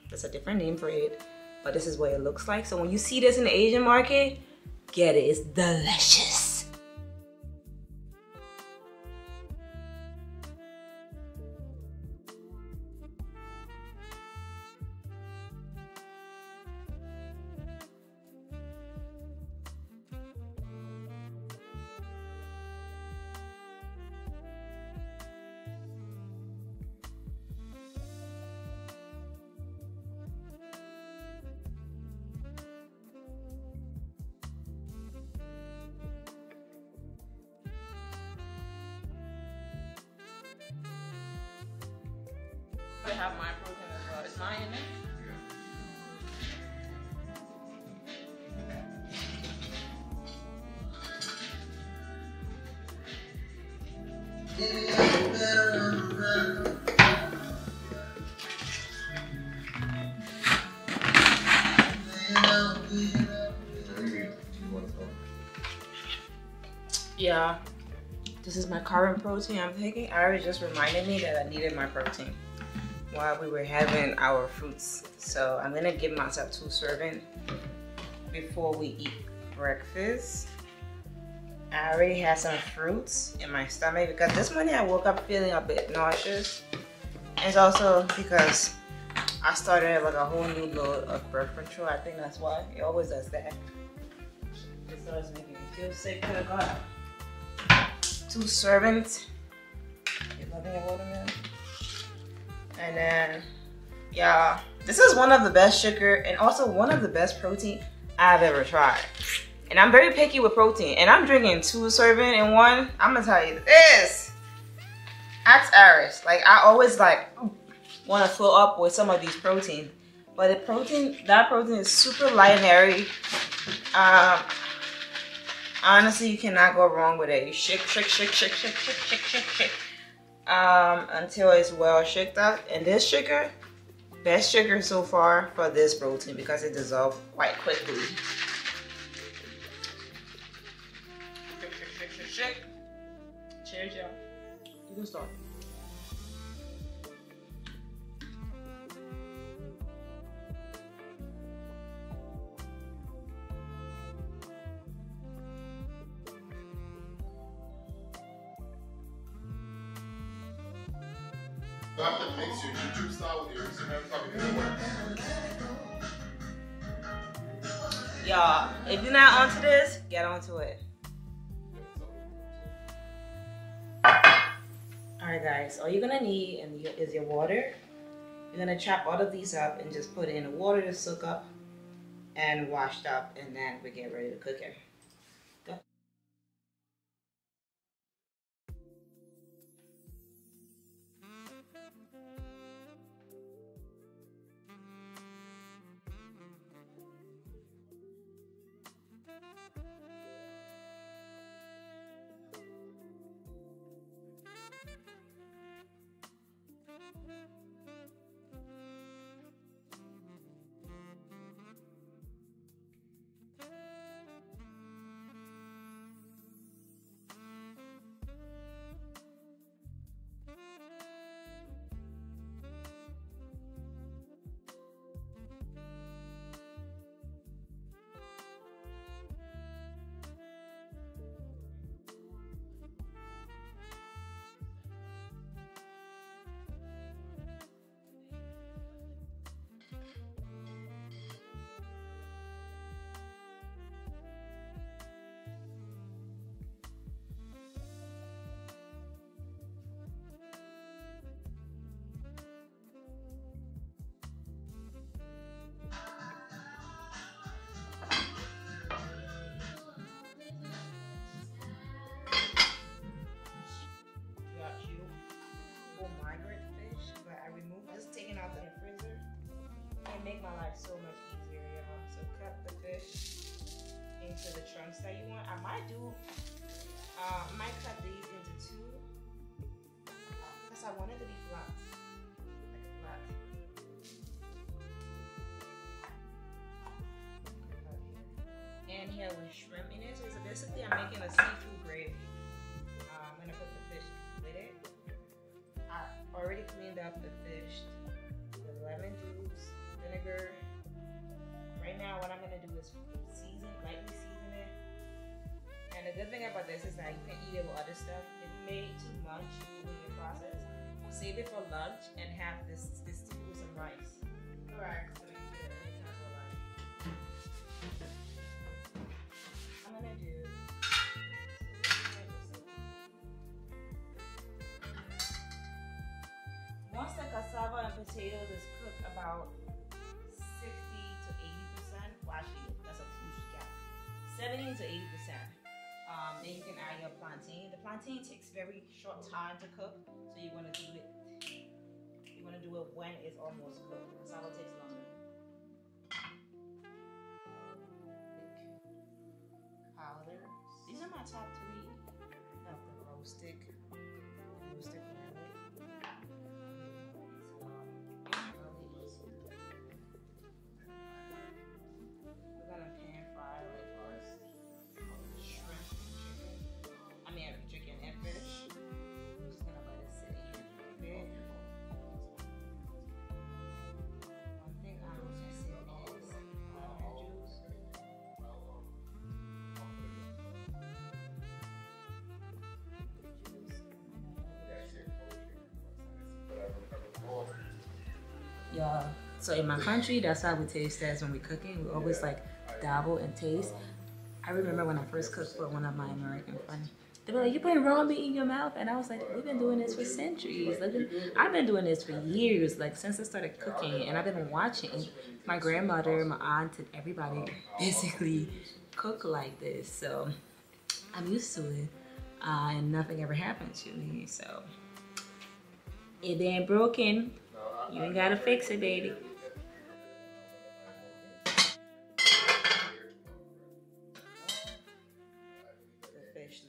Speaker 1: There's a different name for it, but this is what it looks like. So when you see this in the Asian market, get it. It's delicious. I have my protein as well. Is mine in there? Yeah, to This is my current protein I'm taking. Iris just reminded me that I needed my protein while we were having our fruits. So I'm gonna give myself 2 servings before we eat breakfast. I already had some fruits in my stomach because this morning I woke up feeling a bit nauseous. It's also because I started like a whole new load of birth control. I think that's why it always does that. It starts making me feel sick. Could have got 2 servings. You're loving your watermelon. And then, yeah, this is one of the best sugar and also one of the best protein I've ever tried. And I'm very picky with protein. And I'm drinking 2 servings in one. I'm gonna tell you this. Ask Iris. Like, I always like want to fill up with some of these protein. But the protein, that protein is super light and airy. Honestly, you cannot go wrong with it. You shake until it's well shaked up. And this sugar, best sugar so far for this protein because it dissolves quite quickly. Shake. Cheers, y'all. You can start.
Speaker 2: You have to mix your YouTube style with your Instagram style because it works.
Speaker 1: Y'all, if you're not onto this, get onto it. Alright guys, all you're gonna need is your water. You're gonna chop all of these up and just put it in the water to soak up and washed up, and then we get ready to cook it. Go. Make my life so much easier, y'all. So cut the fish into the chunks that you want. I might cut these into 2 because I want it to be flat, like flat. And here with shrimp in it. So basically I'm making a seafood gravy. I'm gonna put the fish with it. I already cleaned up the fish with lemon juice, vinegar. Right now what I'm gonna do is lightly season it. And the good thing about this is that you can eat it with other stuff. If you made too much in your process, save it for lunch and have this tea with some rice. Alright, I'm gonna do once the cassava and potatoes is cooked about 60 to 80%, well actually that's a huge gap, 70 to 80%, then you can add your plantain. The plantain takes very short time to cook, so you want to do it when it's almost cooked. Cassava takes longer. Powder. These are my top 3 of the roasted garlic. We're gonna pan fry like our shrimp and chicken. Chicken and fish. y'all. So in my country, that's how we taste test when we cooking. We always like dabble and taste. I remember when I first cooked for one of my American friends. They were like, "You putting raw meat in your mouth?" And I was like, "We've been doing this for centuries. Like, I've been doing this for years, like since I started cooking, and I've been watching my grandmother, my aunt, and everybody basically cook like this. So I'm used to it, and nothing ever happened to me. So it ain't broken. You ain't gotta fix it, baby."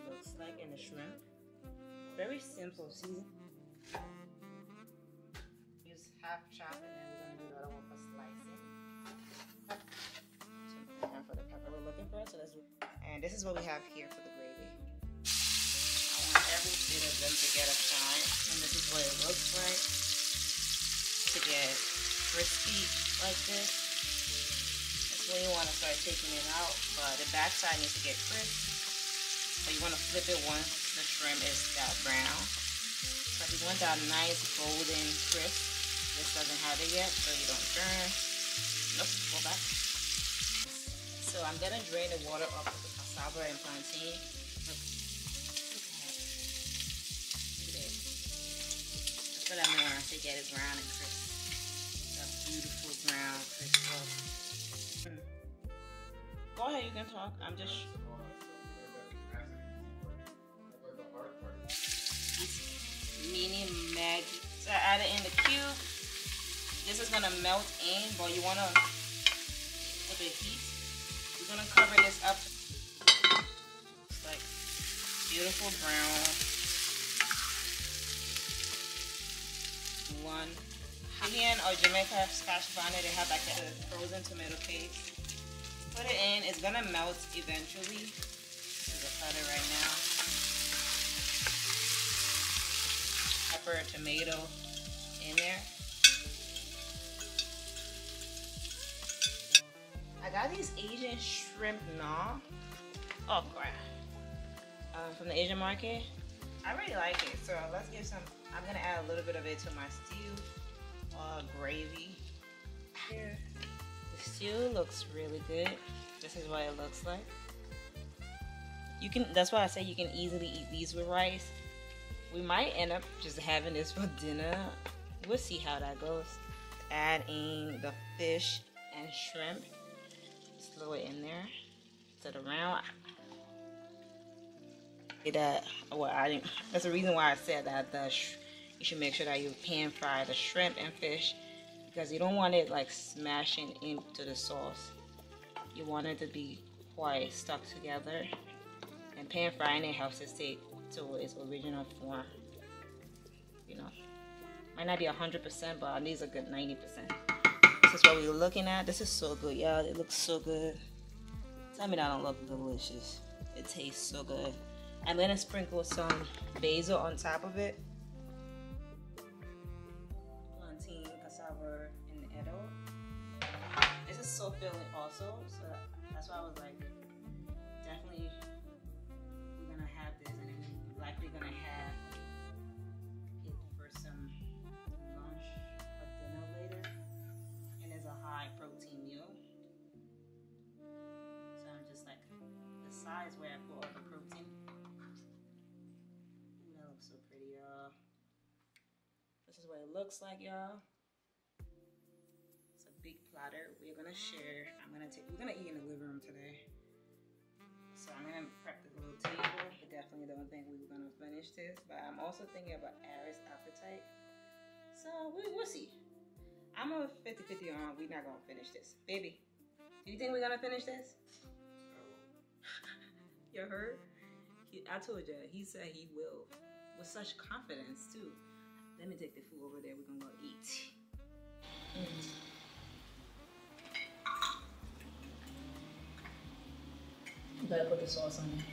Speaker 1: Looks like in the shrimp. Very simple season. Use half chop and then we're gonna do the other one for slicing. So half of the pepper we're looking for. So that's and this is what we have here for the gravy. I want every bit of them to get a shine, and this is what it looks like to get crispy like this. That's when you want to start taking it out, but the backside needs to get crisp. So you want to flip it once the shrimp is that brown. So if you want that nice golden crisp, this doesn't have it yet, so you don't turn. Nope, go back. So I'm gonna drain the water off of the cassava and plantain. Look at it. That's what I mean when I say get it brown and crisp. That beautiful brown crisp look. Go ahead, you can talk. I'm just. Mini Maggie. So I add it in the cube. This is gonna melt in, but you wanna put the heat. We're gonna cover this up. It's like beautiful brown. One Haitian or Jamaica Scotch bonnet. They have like a frozen tomato paste. Put it in. It's gonna melt eventually. There's a cutter right now. Pepper, tomato in there. I got these Asian shrimp naan. Oh crap. From the Asian market. I really like it. So let's give some. I'm gonna add a little bit of it to my stew gravy. Here. The stew looks really good. This is what it looks like. You can. That's why I say you can easily eat these with rice. We might end up just having this for dinner. We'll see how that goes. Add in the fish and shrimp. Just throw it in there. Set it around. That's the reason why I said that you should make sure that you pan fry the shrimp and fish, because you don't want it like smashing into the sauce. You want it to be quite stuck together. And pan frying it helps it stay to its original form. You know, might not be 100%, but these are good 90%. This is what we're looking at. This is so good, y'all. It looks so good. Tell me that don't look delicious. It tastes so good. I'm gonna sprinkle some basil on top of it. Plantain, cassava, and edo. This is so filling also, so that's why I was like, definitely we're gonna have this, and then likely gonna have it for some lunch or dinner later. And it's a high protein meal. So I'm just like the size where I put all the protein. Ooh, that looks so pretty, y'all. This is what it looks like, y'all. It's a big platter. We're gonna share. We're gonna eat in the living room today. So I'm gonna prep the little table. I definitely don't think we were gonna finish this, but I'm also thinking about Aries' appetite. So we'll see. I'm a 50-50 on we're not gonna finish this. Baby, do you think we're gonna finish this? You heard? I told you, he said he will. With such confidence too. Let me take the food over there. We're gonna go eat. You gotta put the sauce on it.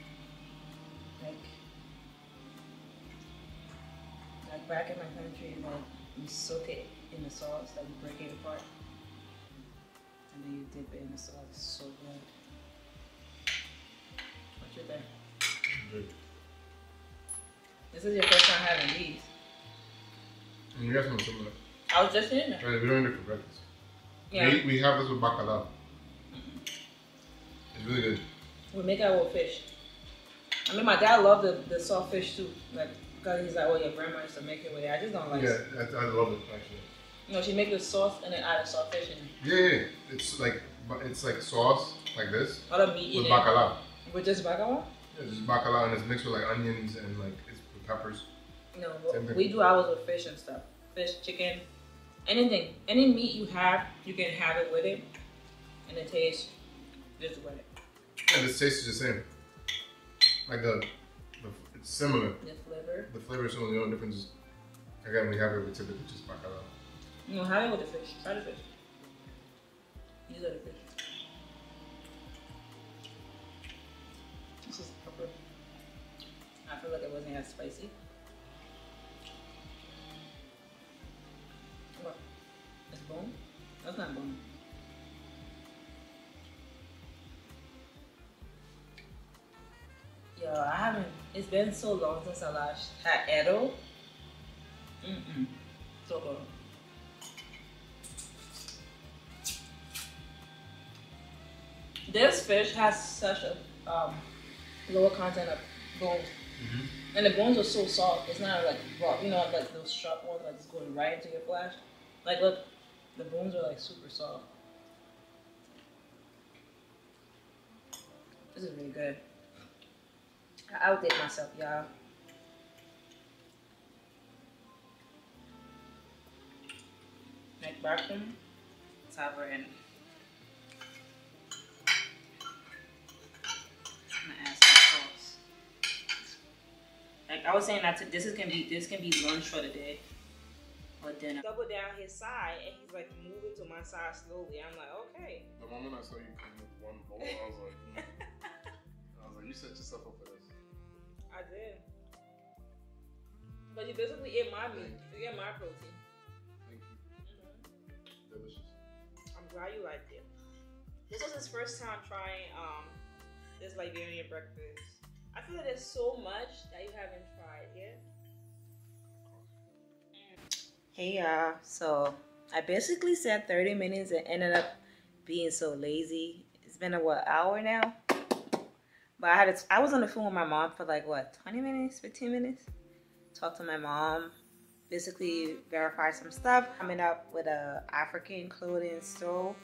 Speaker 1: Like back in my country, like you soak it in the sauce, like you break it apart, and then you dip it in the sauce. It's so good. What's your thing?
Speaker 2: Good.
Speaker 1: This is your first time having these.
Speaker 2: You got some similar.
Speaker 1: I was just in there.
Speaker 2: Right, we don't eat it for breakfast.
Speaker 1: Yeah.
Speaker 2: We have this with bacalao. It's really good.
Speaker 1: We make it with fish. I mean, my dad loved the soft fish too. Like, because he's like, oh, your grandma used to make it with it. I just don't like it.
Speaker 2: Yeah, I love it actually.
Speaker 1: You know, she make the sauce and then add a soft fish in it.
Speaker 2: Yeah. It's like sauce like this
Speaker 1: All the meat
Speaker 2: with
Speaker 1: in it.
Speaker 2: bacalao.
Speaker 1: With just bacalao?
Speaker 2: Yeah, just bacalao and it's mixed with like onions and like it's with peppers.
Speaker 1: No,
Speaker 2: Same thing.
Speaker 1: we do ours with fish and stuff. Fish, chicken, anything. Any meat you have, you can have it with it. And it tastes just with it.
Speaker 2: Yeah, the taste is the same. Like it's similar.
Speaker 1: The flavor.
Speaker 2: The flavor is only the only difference is, again, we have it with typically just bacalao.
Speaker 1: No, have it with the fish. Try the fish. These are the fish. This is pepper. I feel like it wasn't as spicy. What? It's bone? That's not bone. Yo, I haven't. It's been so long since I last had Edo. So good. This fish has such a lower content of bones. And the bones are so soft. It's not like raw, you know, like those sharp ones like just going right into your flesh. Like look, the bones are like super soft. This is really good. I outdid myself, y'all. Neck backbone, sour and I'm gonna add some sauce. Like I was saying, this can be lunch for the day or dinner. Double down his side, and he's like moving to my side slowly. I'm like, okay.
Speaker 2: The moment I saw you come with one bowl, I was like, you set yourself up for this.
Speaker 1: I did. But you basically ate my meat. You ate my protein.
Speaker 2: Thank you. Delicious.
Speaker 1: I'm glad you liked it. This was his first time trying this Liberian breakfast. I feel like there's so much that you haven't tried yet. Hey y'all, so I basically said 30 minutes and ended up being so lazy. It's been a hour now? But I was on the phone with my mom for like 20 minutes, 15 minutes. Talk to my mom, basically verify some stuff. Coming up with a African clothing store.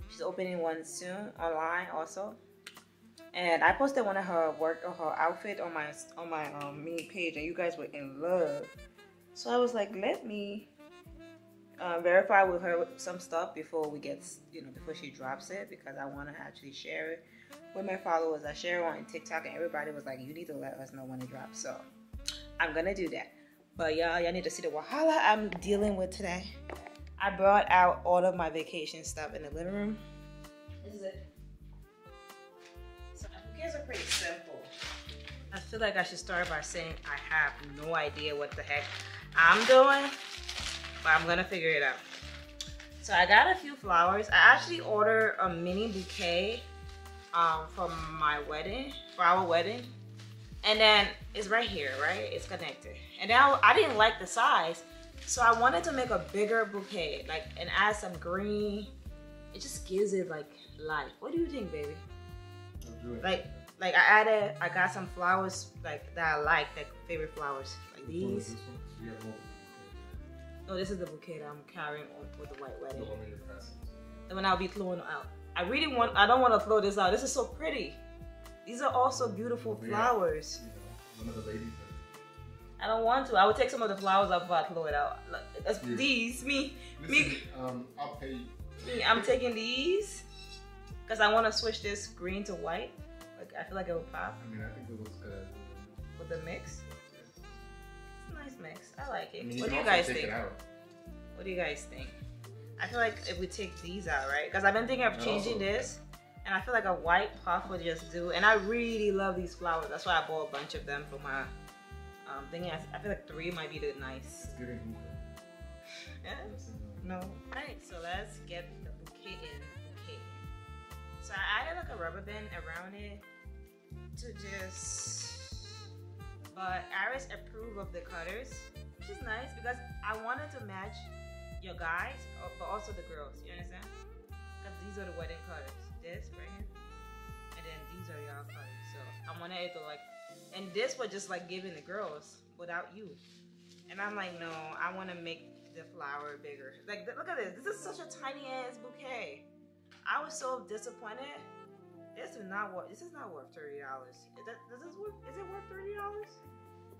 Speaker 1: She's opening one soon online also. And I posted one of her her outfit on my mini page, and you guys were in love. So I was like, let me verify with her some stuff before we get, before she drops it, because I want to actually share it with my followers. I share it on TikTok, and everybody was like, you need to let us know when it drops. So I'm gonna do that. But y'all need to see the wahala I'm dealing with today. I brought out all of my vacation stuff in the living room. This is it. So the bouquets are pretty simple. I feel like I should start by saying I have no idea what the heck I'm doing, but I'm gonna figure it out. So I got a few flowers. I actually ordered a mini bouquet for our wedding. And then it's right here, right? It's connected. And now I didn't like the size, so I wanted to make a bigger bouquet, and add some green. It just gives it like life. What do you think, baby? Like I got some flowers that I like, favorite flowers, like these. No, this is the bouquet that I'm carrying on with the white wedding. The one I'll be throwing out. I don't want to throw this out. This is so pretty. These are also beautiful flowers.
Speaker 2: One of the ladies.
Speaker 1: I don't want to. I would take some of the flowers out before I throw it out. Look, these, me.
Speaker 2: I'll pay you.
Speaker 1: I'm taking these because I want to switch this green to white. Like I feel like it would pop.
Speaker 2: I mean, I think it looks good.
Speaker 1: With the mix. It's a nice mix. I like it.
Speaker 2: I mean,
Speaker 1: what do you guys think? What do you guys think? I feel like if we take these out, right? Because I've been thinking of changing this. And I feel like a white puff would just do. And I really love these flowers. That's why I bought a bunch of them for my thingy. I feel like 3 might be the nice. Yeah? No. Alright, so let's get the bouquet in. So I added like a rubber band around it to just. But Iris approved of the cutters, which is nice because I wanted to match your guys, but also the girls. You understand? Because these are the wedding colors. This right here, and then these are y'all colors. So I wanted it to like, and this was just like giving the girls without you. And I'm like, no, I want to make the flower bigger. Like, look at this. This is such a tiny ass bouquet. I was so disappointed. This is not worth. This is not worth $30. Is it worth $30?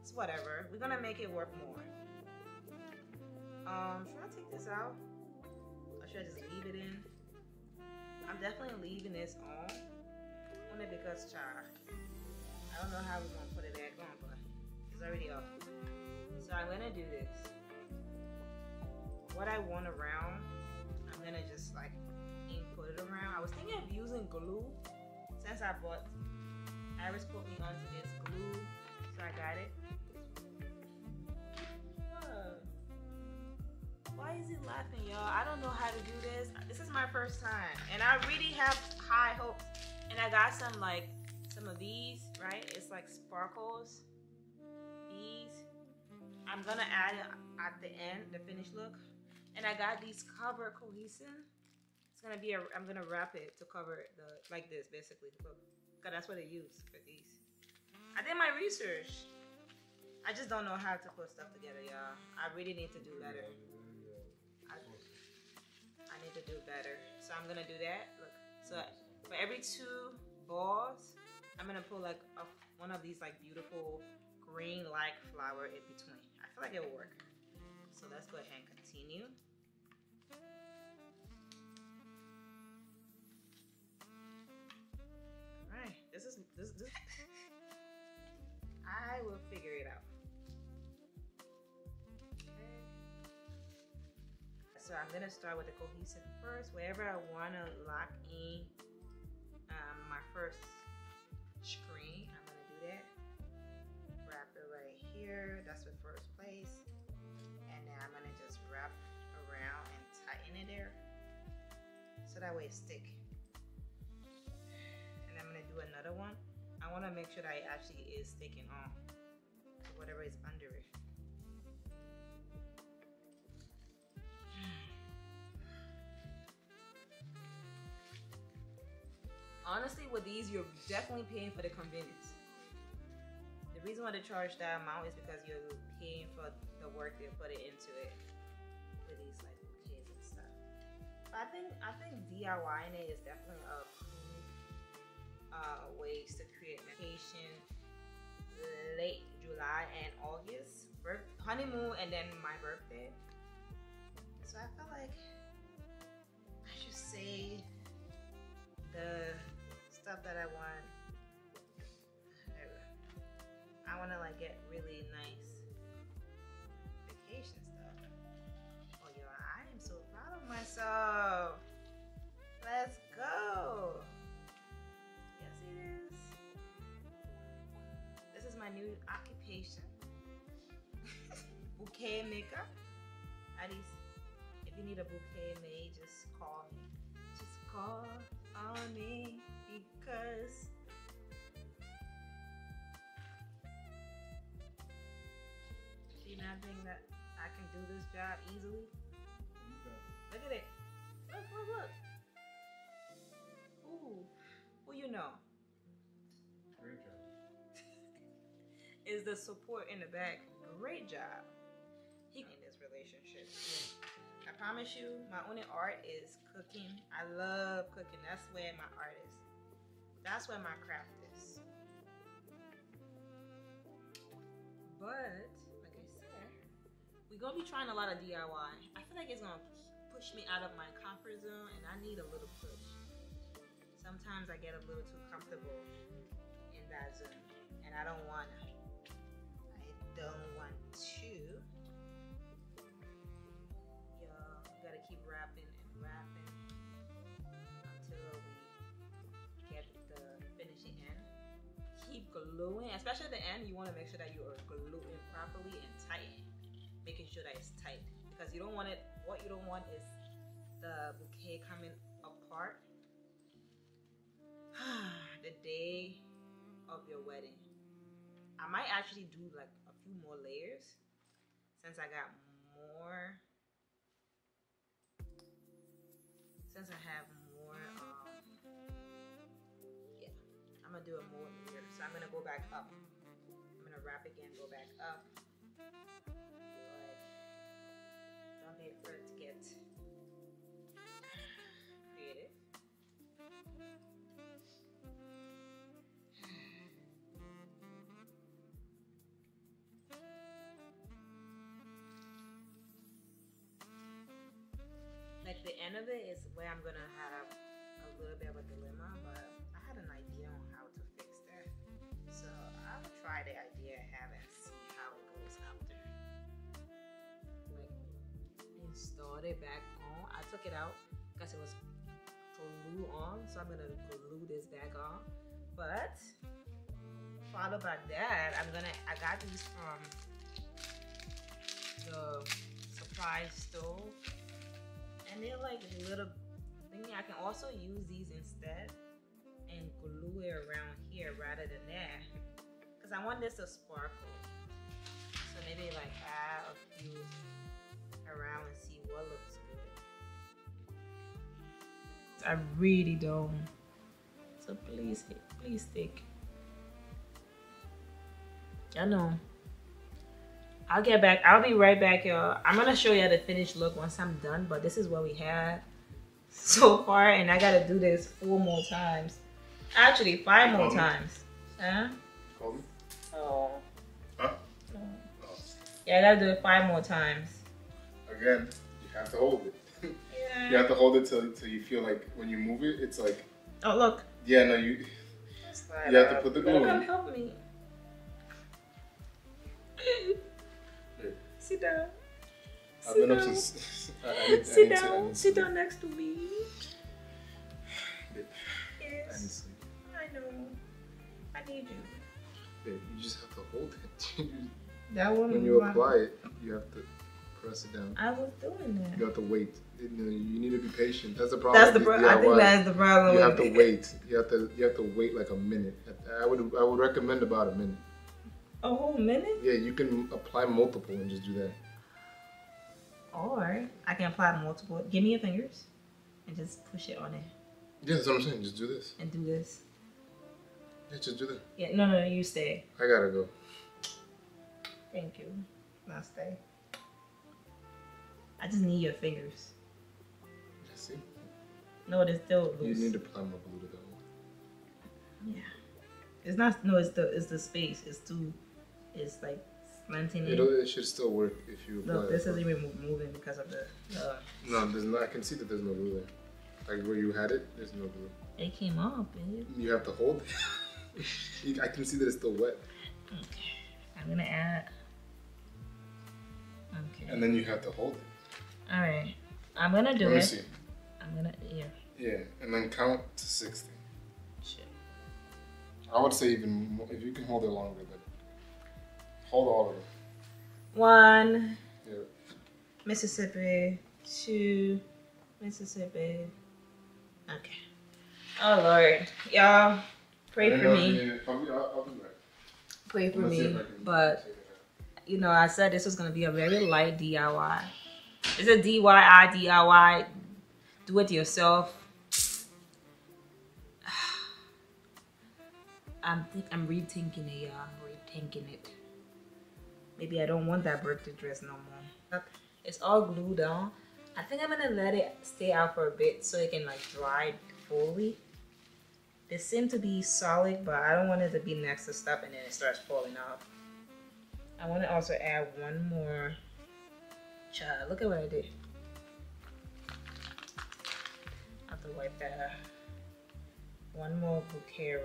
Speaker 1: It's whatever. We're gonna make it worth more. Should I take this out, or should I just leave it in? I'm definitely leaving this on. Only because, child, I don't know how we're gonna put it back on, but it's already off. So I'm gonna do this. What I want around, I'm gonna just like put it around. I was thinking of using glue since I bought. Iris put me onto this glue, so I got it. Why is he laughing, y'all? I don't know how to do this. This is my first time, and I really have high hopes. And I got some of these, right? It's like sparkles. These. I'm gonna add it at the end, the finished look. And I got these cover cohesion. It's gonna be I'm gonna wrap it to cover the like this basically. Look, cause that's what they use for these. I did my research. I just don't know how to put stuff together, y'all. I really need to do better. I need to do better. So I'm gonna do that. Look. So for every 2 balls, I'm gonna put like one of these like beautiful green-like flower in between. I feel like it will work. So let's go ahead and continue. All right, this. I will figure it out. So I'm gonna start with the cohesive first. Wherever I wanna lock in my first screen, I'm gonna do that. Wrap it right here. That's the first place. And then I'm gonna just wrap around and tighten it there. So that way it stick. And I'm gonna do another one. I wanna make sure that it actually is sticking on to whatever is under it. Honestly, with these, you're definitely paying for the convenience. The reason why they charge that amount is because you're paying for the work they put it into it with these like bouquets and stuff. But I think DIYing it is definitely a cool ways to create vacation late July and August, honeymoon, and then my birthday. So I feel like I should say the stuff that I want. I want to like get really nice vacation stuff. Oh, yo, I am so proud of myself. Let's go. Yes, it is. This is my new occupation. Bouquet maker. At least, if you need a bouquet made, just call me. Just call on me because do you not think that I can do this job easily? Look at it. Look. Ooh, who you know?
Speaker 2: Great job.
Speaker 1: Is the support in the back. Great job. He in this relationship. I promise you, my only art is cooking. I love cooking. That's where my art is. That's where my craft is. But, like I said, we're going to be trying a lot of DIY. I feel like it's going to push me out of my comfort zone, and I need a little push. Sometimes I get a little too comfortable in that zone, and I don't want to. Gotta keep wrapping and wrapping until we get the finishing end. Keep gluing, especially at the end. You want to make sure that you are gluing properly and tight, making sure that it's tight, because you don't want it. What you don't want is the bouquet coming apart the day of your wedding. I might actually do like a few more layers since I got more since I have more, yeah, I'm gonna do a more here. So I'm gonna go back up. I'm gonna wrap again, go back up. Good. Don't be afraid to get creative. Like the end of it is where I'm gonna have a little bit of a dilemma, but I had an idea on how to fix that. So I'll try the idea I have and see how it goes after. Like installed it back on. I took it out because it was glue on, so I'm gonna glue this back on. But followed by that, I got these from the supply stove. And they're like little thingy. I can also use these instead and glue it around here rather than there. Because I want this to sparkle. So maybe like add a few around and see what looks good. I really don't. So please stick. I know. I'll get back. I'll be right back, y'all. I'm gonna show you the finished look once I'm done, but this is what we had so far, and I gotta do this 4 more times. Actually, 5 more times. Huh?
Speaker 2: Call me?
Speaker 1: Oh.
Speaker 2: Huh?
Speaker 1: No.
Speaker 2: Oh.
Speaker 1: Yeah, I gotta do it 5 more times.
Speaker 2: Again, you have to hold it.
Speaker 1: Yeah.
Speaker 2: You have to hold it till you feel like when you move it, it's like.
Speaker 1: Oh, look.
Speaker 2: Yeah, no, you have to put the glue
Speaker 1: Come
Speaker 2: in.
Speaker 1: help me. Sit down.
Speaker 2: I've been up since.
Speaker 1: Sit down. Sit down next to me.
Speaker 2: Babe, I need
Speaker 1: Yes.
Speaker 2: sleep.
Speaker 1: I know. I need you.
Speaker 2: Babe, you just have to hold it.
Speaker 1: That one.
Speaker 2: When you apply it, you have to press it down.
Speaker 1: I was doing that.
Speaker 2: You have to wait. You need to be patient. That's the problem.
Speaker 1: That's the problem. I think that's the problem.
Speaker 2: You
Speaker 1: with
Speaker 2: have to
Speaker 1: it.
Speaker 2: wait. You have to wait like a minute. I would recommend about a minute.
Speaker 1: A whole minute?
Speaker 2: Yeah, you can apply multiple and just do that.
Speaker 1: Or I can apply multiple. Give me your fingers and just push it on it.
Speaker 2: Yeah, that's what I'm saying. Just do this.
Speaker 1: And do this.
Speaker 2: Yeah, just do that.
Speaker 1: Yeah, no, you stay.
Speaker 2: I gotta go.
Speaker 1: Thank you. Now stay. I just need your fingers.
Speaker 2: Yeah, see?
Speaker 1: No, they're still
Speaker 2: You
Speaker 1: loose.
Speaker 2: need to apply more glue to that one.
Speaker 1: Yeah. It's not. No, it's the space. It's too. It's like slanting in.
Speaker 2: It should still work if you apply
Speaker 1: Look, this
Speaker 2: it.
Speaker 1: isn't even moving because of the.
Speaker 2: No, there's not. I can see that there's no glue there. Like where you had it, there's no glue.
Speaker 1: It came off, babe.
Speaker 2: You have to hold it. I can see that it's still wet.
Speaker 1: Okay. I'm gonna add. Okay.
Speaker 2: And then you have to hold it.
Speaker 1: All right. I'm gonna do
Speaker 2: Let me
Speaker 1: it.
Speaker 2: see.
Speaker 1: I'm gonna
Speaker 2: Yeah, and then count to 60.
Speaker 1: Shit.
Speaker 2: I would say even more, if you can hold it longer, then hold all of it.
Speaker 1: 1
Speaker 2: Yeah.
Speaker 1: Mississippi, 2 Mississippi. Okay. Oh Lord, y'all, pray for me.
Speaker 2: I'll be back.
Speaker 1: Pray for
Speaker 2: Let's see
Speaker 1: me.
Speaker 2: if I can
Speaker 1: But
Speaker 2: take it out.
Speaker 1: you know, I said this was gonna be a very light DIY. It's a DIY. Do it yourself. I'm rethinking it, y'all. Rethinking it. Maybe I don't want that birthday dress no more. It's all glued on. I think I'm gonna let it stay out for a bit so it can like dry fully. They seem to be solid, but I don't want it to be next to stuff and then it starts falling off. I want to also add one more. Child, look at what I did. I have to wipe that off. One more bouquet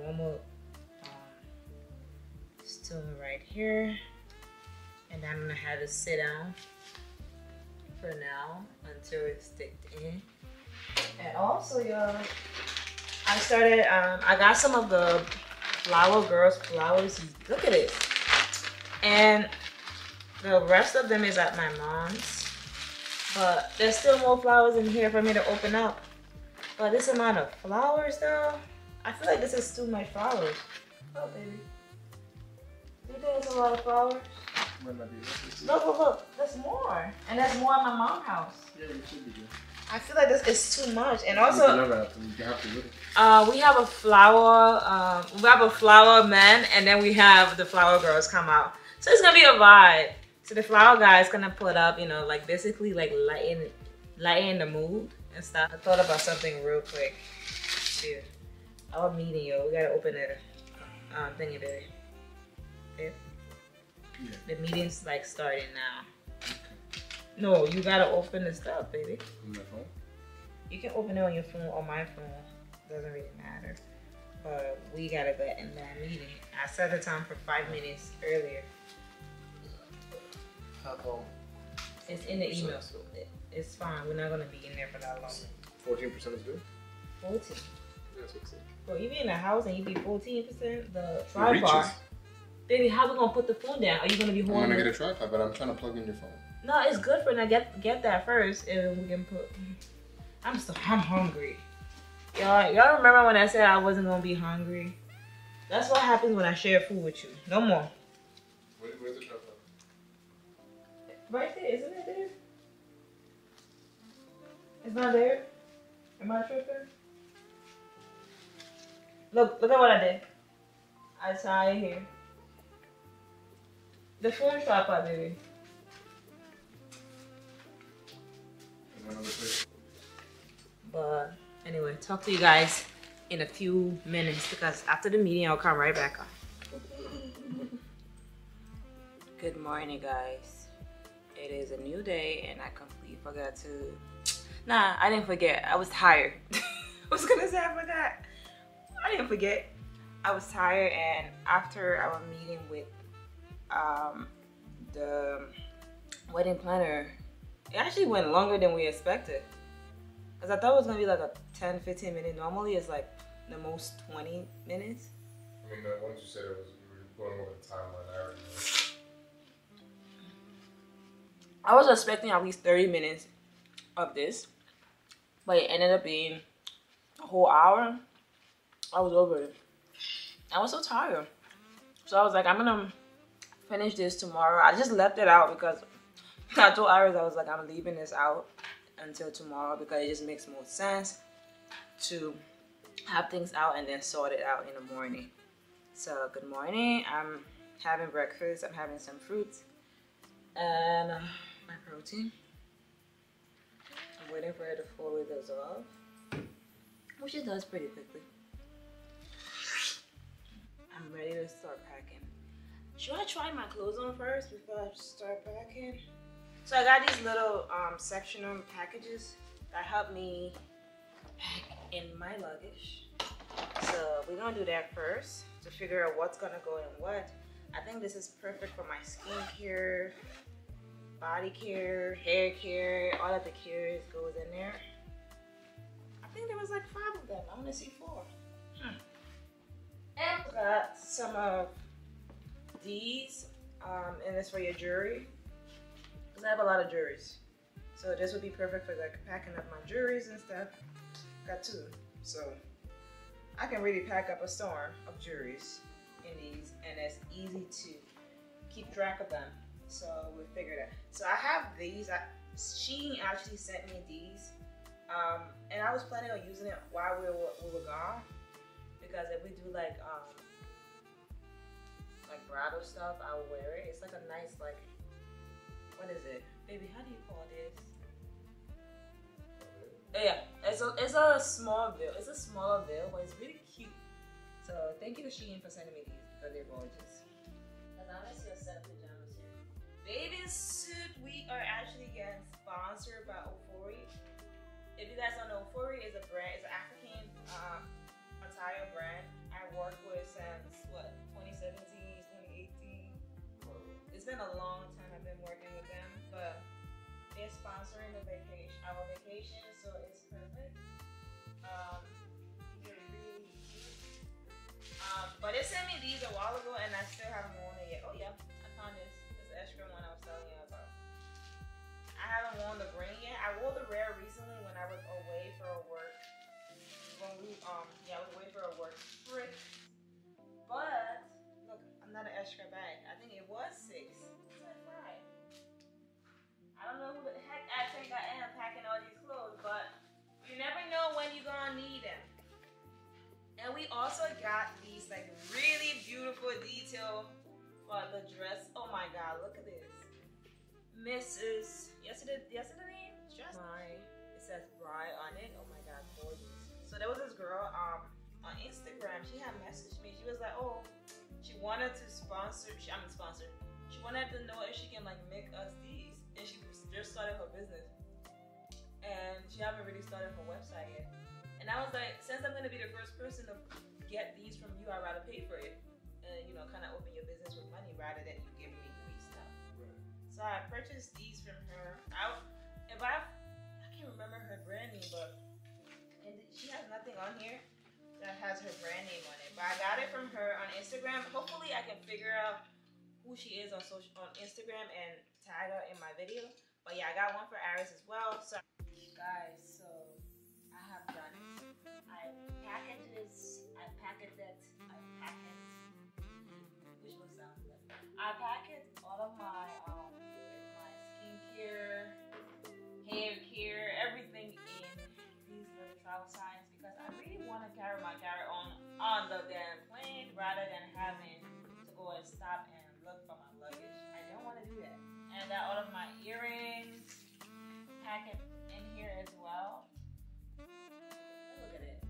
Speaker 1: one more stone right here. And I'm gonna have it sit down for now until it's sticked in. And also, y'all, I started, I got some of the Flower Girls flowers. Look at this. And the rest of them is at my mom's. But there's still more flowers in here for me to open up. But this amount of flowers though, I feel like this is too much flowers. Oh baby. Do you think it's a lot of flowers?
Speaker 2: Might not be enough.
Speaker 1: Look, there's more. And there's more at my mom's house.
Speaker 2: Yeah, it should be good.
Speaker 1: I feel like this is too much, and
Speaker 2: You
Speaker 1: also
Speaker 2: can never have to. You have to with it.
Speaker 1: we have a flower man, and then we have the flower girls come out. So it's gonna be a vibe. So the flower guy is gonna put up, you know, like basically like lighten the mood and stuff. I thought about something real quick. Dude, our meeting, yo, we gotta open it. Thingy, baby. Okay.
Speaker 2: Yeah.
Speaker 1: The meeting's like starting now. No, you gotta open the stuff, baby.
Speaker 2: On my phone?
Speaker 1: You can open it on your phone or my phone. Doesn't really matter. But we gotta get in that meeting. I set the time for 5 minutes earlier.
Speaker 2: How long?
Speaker 1: It's in the email, so it's fine. We're not gonna be in there for that long.
Speaker 2: 14% is good?
Speaker 1: 14.
Speaker 2: That's what's it.
Speaker 1: Bro, you be in the house and you be 14%. The
Speaker 2: It
Speaker 1: tripod.
Speaker 2: reaches.
Speaker 1: Baby, how we gonna put the phone down? Are you gonna be
Speaker 2: I'm
Speaker 1: holding
Speaker 2: gonna
Speaker 1: it?
Speaker 2: get a tripod, but I'm trying to plug in your phone.
Speaker 1: No, it's good for now. Get that first, and we can put. I'm hungry. Y'all remember when I said I wasn't gonna be hungry? That's what happens when I share food with you. No more.
Speaker 2: Where's the tripod?
Speaker 1: Right there, isn't it there? It's not there. Am I tripping? Look at what I did. I saw it here. The phone tripod, baby. But anyway, talk to you guys in a few minutes because after the meeting I'll come right back on. Good morning, guys. It is a new day and I completely forgot to. Nah, I didn't forget. I was tired. I was gonna say I forgot. I didn't forget. I was tired, and after our meeting with the wedding planner, it actually went longer than we expected. Cause I thought it was gonna be like a 10-15 minute. Normally it's like the most 20 minutes.
Speaker 2: I mean, once you said it was, we were going over the timeline, I already know.
Speaker 1: I was expecting at least 30 minutes of this, but it ended up being a whole hour. I was over it. I was so tired. So I was like, I'm gonna finish this tomorrow. I just left it out because I told Iris, I was like, I'm leaving this out until tomorrow because it just makes more sense to have things out and then sort it out in the morning. So good morning. I'm having breakfast. I'm having some fruits and my protein. I'm waiting for it to fully dissolve, which it does pretty quickly. I'm ready to start packing. Should I try my clothes on first before I start packing? So I got these little sectional packages that help me pack in my luggage. So we're gonna do that first to figure out what's gonna go in what. I think this is perfect for my skincare, body care, hair care, all of the cares goes in there. I think there was like 5 of them. I wanna see 4. And I got some of these, and it's for your jewelry. Because I have a lot of jewelries. So this would be perfect for like packing up my jewelries and stuff. Got 2. So I can really pack up a storm of jewelries in these, and it's easy to keep track of them. So we'll figure that. So I have these. She actually sent me these. And I was planning on using it while we were gone. Because if we do like bridal stuff, I will wear it. It's like a nice, like, what is it? Baby, how do you call this? Yeah, it's a small veil. It's a smaller veil, but it's really cute. So thank you to Shein for sending me these because they're gorgeous. Cause I want to see a set of pajamas here. Baby suit, we are actually getting sponsored by Euphoria. If you guys don't know, Euphoria is a brand. It's an African attire brand I worked with since what, 2017, 2018. It's been a long time I've been working with them, but they're sponsoring our vacation, so it's perfect. They're really cute. But they sent me these a while ago, and I still haven't worn it yet. Oh yeah, I found this extra one I was telling you about. I haven't worn the green yet. I wore the rare recently when I was away for a work. I was away for a work trip. But look, I'm not an extra bag. I think it was 6. It's like 5. I don't know who the heck I think I am packing all these clothes, but also got these like really beautiful detail for the dress. Oh my god, look at this. Mrs. Yesterday name? Dress. It says bride on it. Oh my god, gorgeous. So there was this girl on Instagram. She had messaged me. She was like, oh, she wanted to sponsor. She wanted to know if she can like make us these, and she just started her business, and she haven't really started her website yet. And I was like, since I'm gonna be the first person to get these from you, I'd rather pay for it, and you know, kind of open your business with money rather than you giving me free stuff. Right. So I purchased these from her. I can't remember her brand name, but she has nothing on here that has her brand name on it. But I got it from her on Instagram. Hopefully, I can figure out who she is on Instagram and tag her in my video. But yeah, I got one for Aris as well. So guys, so I have done it. I packaged it. Which one sounds good? I packaged all of my skincare, hair care, everything in these little travel signs because I really want to carry my carry on the damn plane rather than having to go and stop and look for my luggage. I don't want to do that. And I got all of my earrings packed in here as well. Look at it.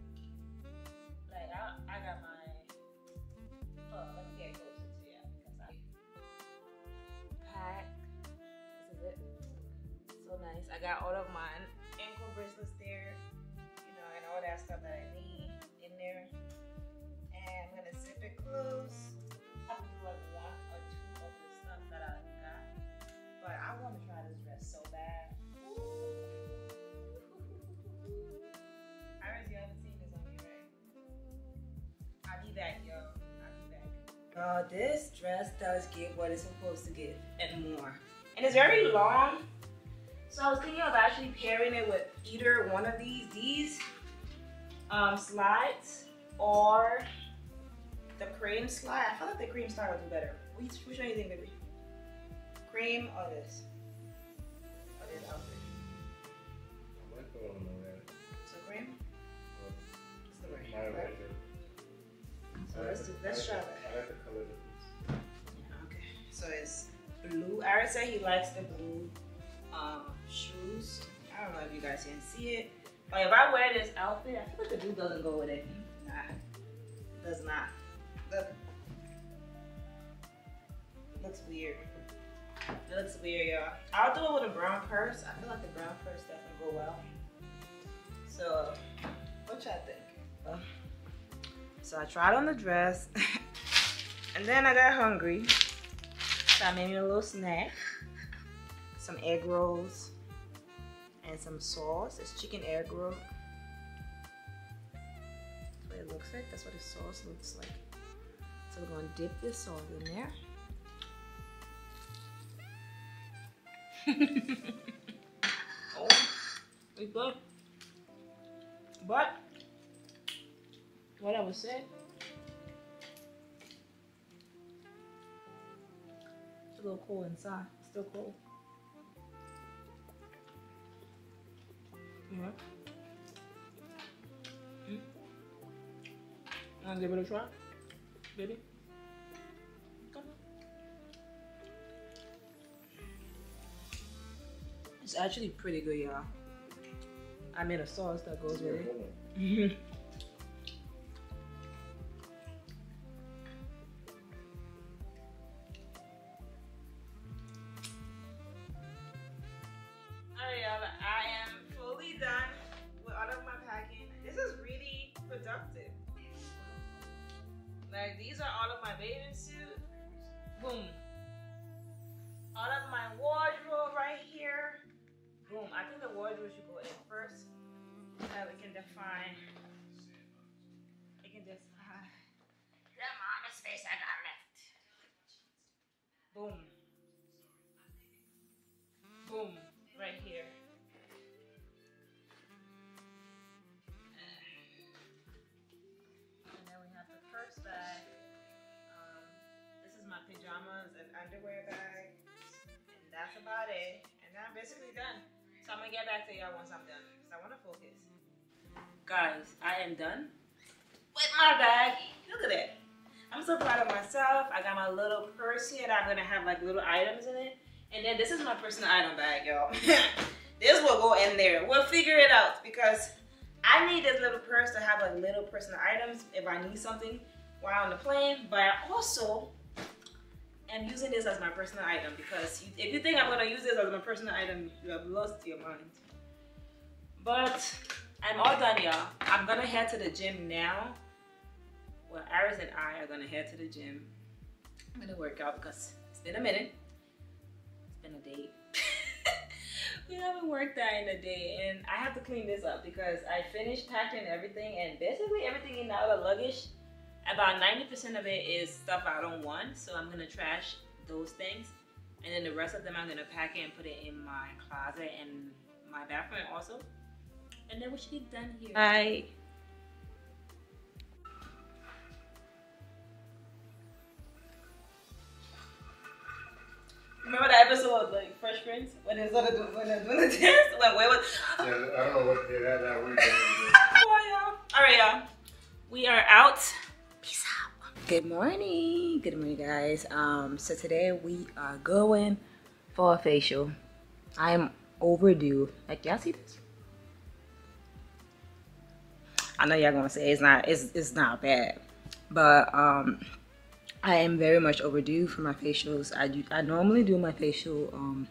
Speaker 1: Like I got my. Oh, let me get closer to you because I pack. This is it. So nice. I got all of my ankle bracelets there, you know, and all that stuff that I need in there. And I'm gonna zip it close. I have to do like one or two of the stuff that I got, but I want to try this dress so bad. Iris, you haven't seen this on me, right? I'll be back, yo. I'll be back. This dress does give what it's supposed to give and more. And it's very long, so I was thinking of actually pairing it with either one of these slides or the cream slide. I feel like the cream slide would do better. Which one do you think, baby? Cream or this? Or this outfit?
Speaker 2: I like the one on the red.
Speaker 1: So cream? It's the red.
Speaker 2: My red.
Speaker 1: So let's try that.
Speaker 2: I like the color difference.
Speaker 1: Yeah, okay. So it's blue. Aaron said he likes the blue shoes. I don't know if you guys can see it. But if I wear this outfit, I feel like the blue doesn't go with it. Nah, it does not. Look. It looks weird. It looks weird, y'all. I'll do it with a brown purse. I feel like the brown purse definitely go well. So, what y'all think? So I tried on the dress, and then I got hungry. So I made me a little snack. Some egg rolls and some sauce. It's chicken egg roll. That's what it looks like. That's what the sauce looks like. So we're gonna dip this sauce in there. Oh, we good. But what I was saying, it's a little cold inside. It's still cold. Yeah. Wanna give it a try, baby? Come on. It's actually pretty good, y'all. I made a sauce that goes with it. Productive. Like these are all of my bathing suit. Boom. All of my wardrobe right here. Boom. I think the wardrobe should go in first. So we can define. It can define the amount of space I got left. Boom. Boom. Right here. Bag. This is my pajamas and underwear bag, and that's about it. And I'm basically done. So I'm gonna get back to y'all once I'm done, because I want to focus. Guys, I am done. with my bag. Look at that. I'm so proud of myself. I got my little purse here that I'm gonna have like little items in it. And then this is my personal item bag, y'all. This will go in there. We'll figure it out because I need this little purse to have like little personal items if I need something while on the plane. But I also am using this as my personal item because if you think I'm gonna use this as my personal item, you have lost your mind. But I'm all done, y'all. I'm gonna head to the gym now. Well, Iris and I are gonna head to the gym. I'm gonna work out because it's been a minute. It's been a day. We haven't worked out in a day, and I have to clean this up because I finished packing everything, and basically everything in the luggage, about 90% of it is stuff I don't want, so I'm gonna trash those things, and then the rest of them I'm gonna pack it and put it in my closet and my bathroom also, and then we should be done here. Bye. Remember that episode of like Fresh Prince when they're doing the dance? When where was?
Speaker 2: Yeah, I don't know what that we're doing.
Speaker 1: All right, y'all. We are out. Peace out. Good morning. Good morning, guys. So today we are going for a facial. I'm overdue. Like, y'all see this? I know y'all gonna say it's not bad, but I am very much overdue for my facials. I normally do my facial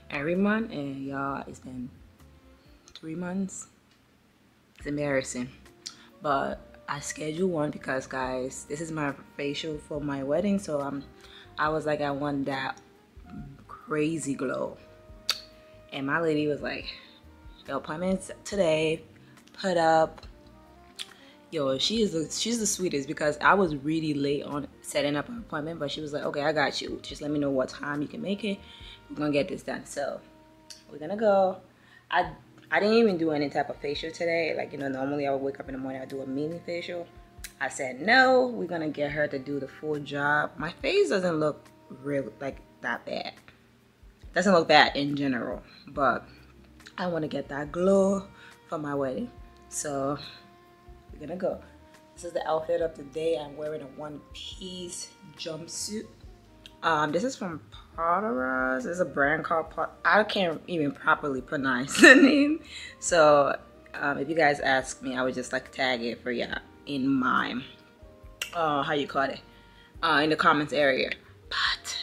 Speaker 1: every month, and y'all, it's been 3 months. It's embarrassing, but I scheduled one because, guys, this is my facial for my wedding. So I was like, I want that crazy glow, and my lady was like, "Your appointment's today. Put up." Yo, she's the sweetest because I was really late on setting up an appointment, but she was like, okay, I got you. Just let me know what time you can make it. We're gonna get this done. So we're gonna go. I didn't even do any type of facial today. Like, you know, normally I would wake up in the morning, I do a mini facial. I said, no, we're gonna get her to do the full job. My face doesn't look really like that bad. Doesn't look bad in general, but I wanna get that glow for my wedding. So we're gonna go. This is the outfit of the day. I'm wearing a one-piece jumpsuit. This is from Potteras. It's a brand called I can't even properly pronounce the name. So if you guys ask me, I would just like tag it for y'all in my how you call it in the comments area. But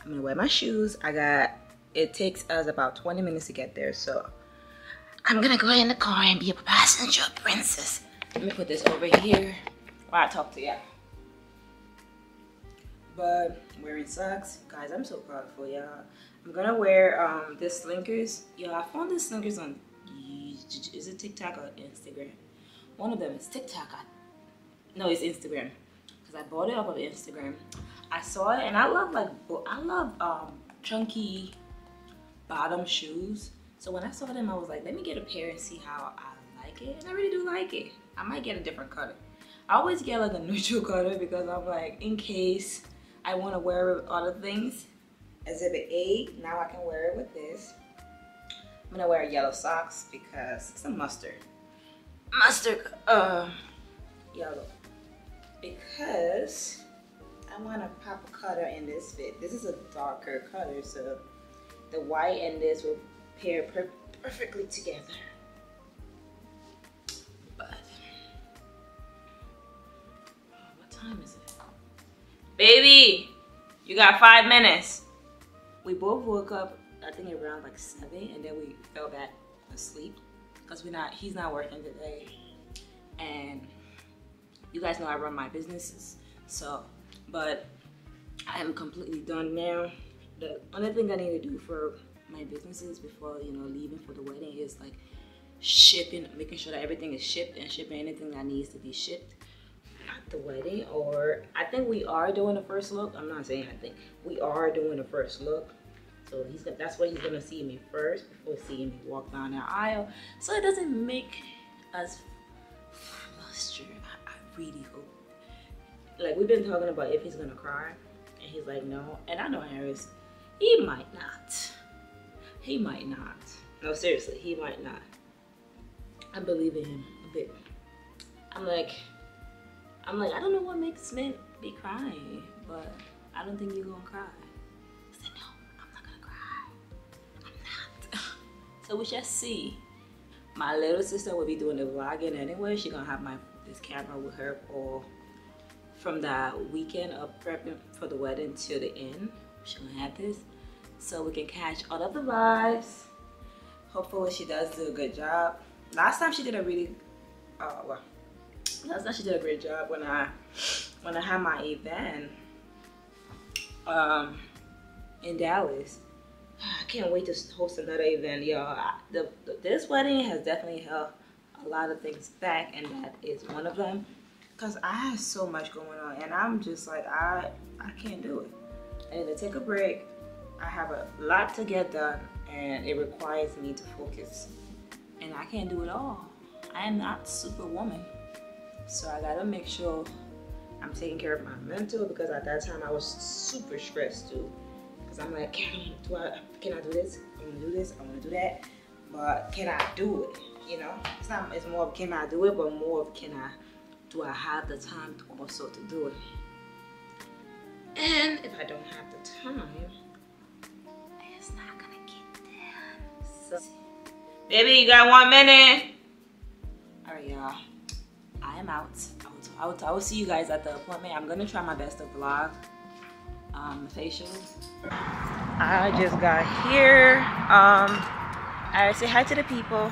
Speaker 1: I'm gonna wear my shoes. It takes us about 20 minutes to get there, so I'm gonna go in the car and be a passenger princess. Let me put this over here while I talk to y'all. But wearing socks, guys, I'm so proud for y'all. I'm gonna wear this Slinkers. Yo, I found this Slinkers on, is it TikTok or Instagram? One of them is TikTok. No, it's Instagram. Cause I bought it off of Instagram. I saw it and I love chunky bottom shoes. So when I saw them, I was like, let me get a pair and see how I like it. And I really do like it. I might get a different color. I always get like a neutral color because I'm like, in case I want to wear it with other things. Exhibit A, now I can wear it with this. I'm gonna wear yellow socks because it's a mustard yellow, because I want to pop a color in this fit. This is a darker color, so the white and this will pair perfectly together. But what time is it? Baby, you got 5 minutes. We both woke up, I think around like 7, and then we fell back asleep because he's not working today. And you guys know I run my businesses, so, but I am completely done now. The only thing I need to do for my businesses before, you know, leaving for the wedding is like shipping, making sure that everything is shipped and shipping anything that needs to be shipped at the wedding. Or I think we are doing a first look. I'm not saying I think. We are doing a first look. So that's where he's gonna see me first before seeing me walk down the aisle. So it doesn't make us flustered. I really hope. Like, we've been talking about if he's gonna cry, and he's like, no. And I know Harris, he might not. He might not. No, seriously, he might not. I believe in him a bit. I'm like, I'm like, I don't know what makes men be crying, but I don't think you're gonna cry. I said, no, I'm not gonna cry. I'm not. So we shall see. My little sister will be doing the vlogging anyway. She's gonna have this camera with her all from the weekend of prepping for the wedding till the end. She's gonna have this so we can catch all of the vibes. Hopefully she does do a good job. Last time she did a really last time she did a great job when I had my event in Dallas. I can't wait to host another event, y'all. This wedding has definitely held a lot of things back, and that is one of them. Cause I have so much going on, and I'm just like I can't do it. I need to take a break. I have a lot to get done, and it requires me to focus, and I can't do it all. I am not Superwoman, so I gotta make sure I'm taking care of my mental, because at that time I was super stressed too. Cause I'm like, can I do this? I want to do this. I want to do that. But can I do it? You know, it's more of can I do it, but more of do I have the time also to do it? And if I don't have the time, it's not gonna get done. So, baby, you got 1 minute. All right, y'all. I am out. I will see you guys at the appointment. I'm gonna try my best to vlog the facial. I just got here. I say hi to the people.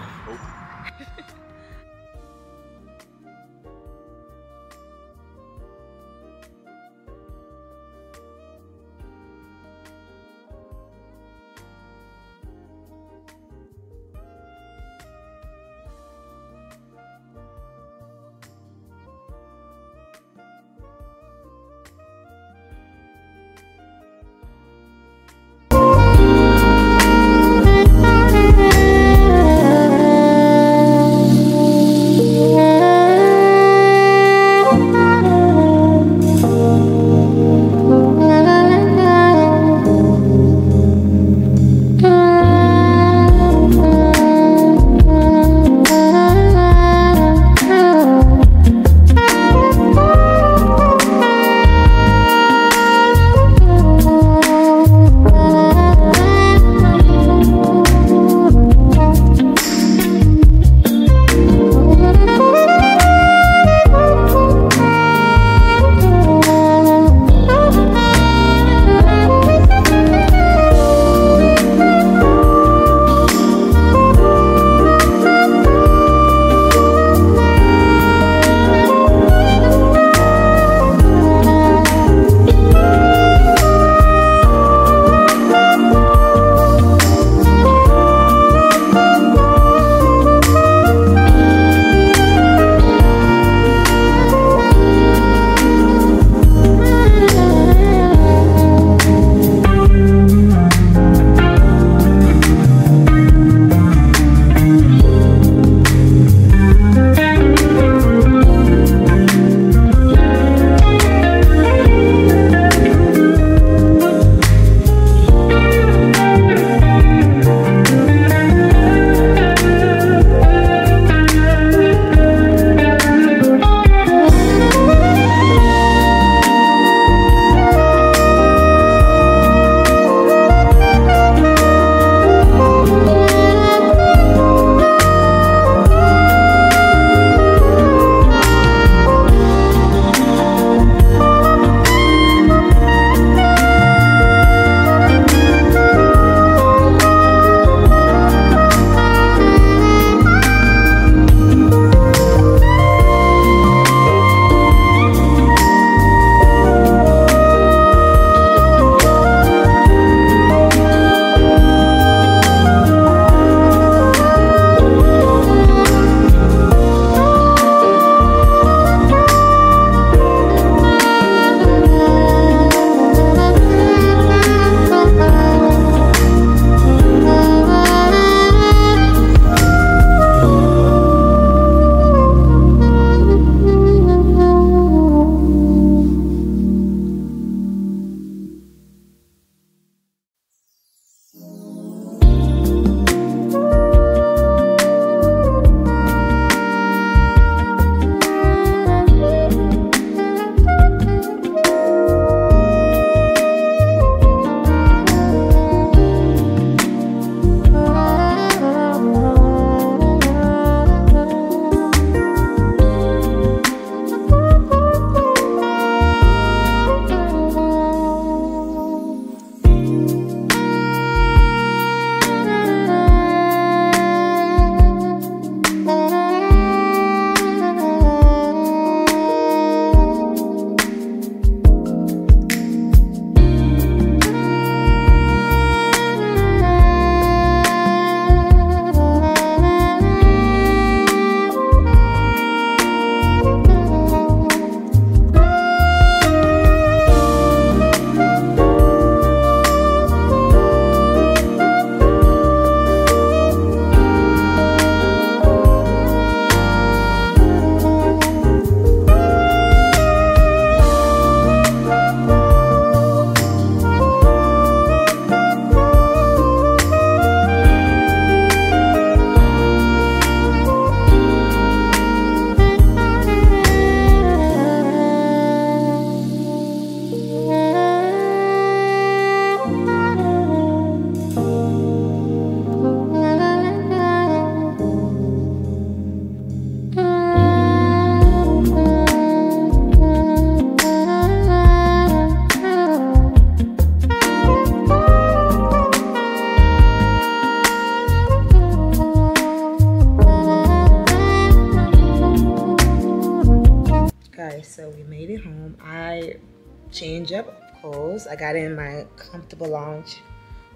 Speaker 1: change up of clothes. I got in my comfortable lounge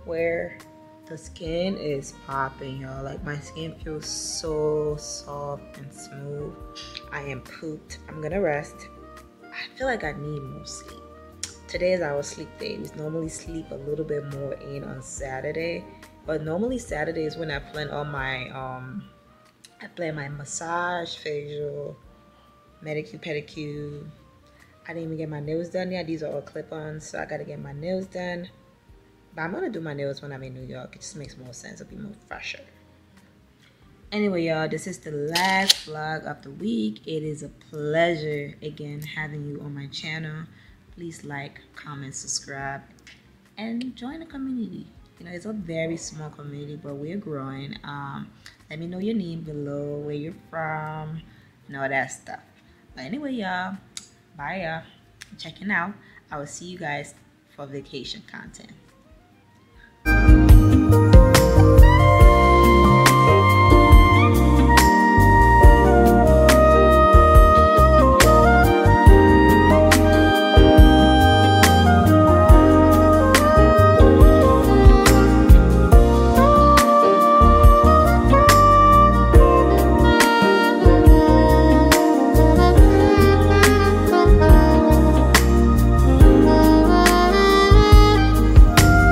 Speaker 1: wear. The skin is popping, y'all. Like, my skin feels so soft and smooth. I am pooped. I'm gonna rest. I feel like I need more sleep. Today is our sleep day. We normally sleep a little bit more in on Saturday, but normally Saturday is when I plan all my I plan my massage, facial, manicure, pedicure. I didn't even get my nails done yet. These are all clip-ons, so I gotta get my nails done. But I'm gonna do my nails when I'm in New York. It just makes more sense. It'll be more fresher. Anyway, y'all, this is the last vlog of the week. It is a pleasure again having you on my channel. Please like, comment, subscribe, and join the community. You know, it's a very small community, but we're growing. Let me know your name below, where you're from, and all that stuff. But anyway, y'all, bye, y'all. Checking out. I will see you guys for vacation content.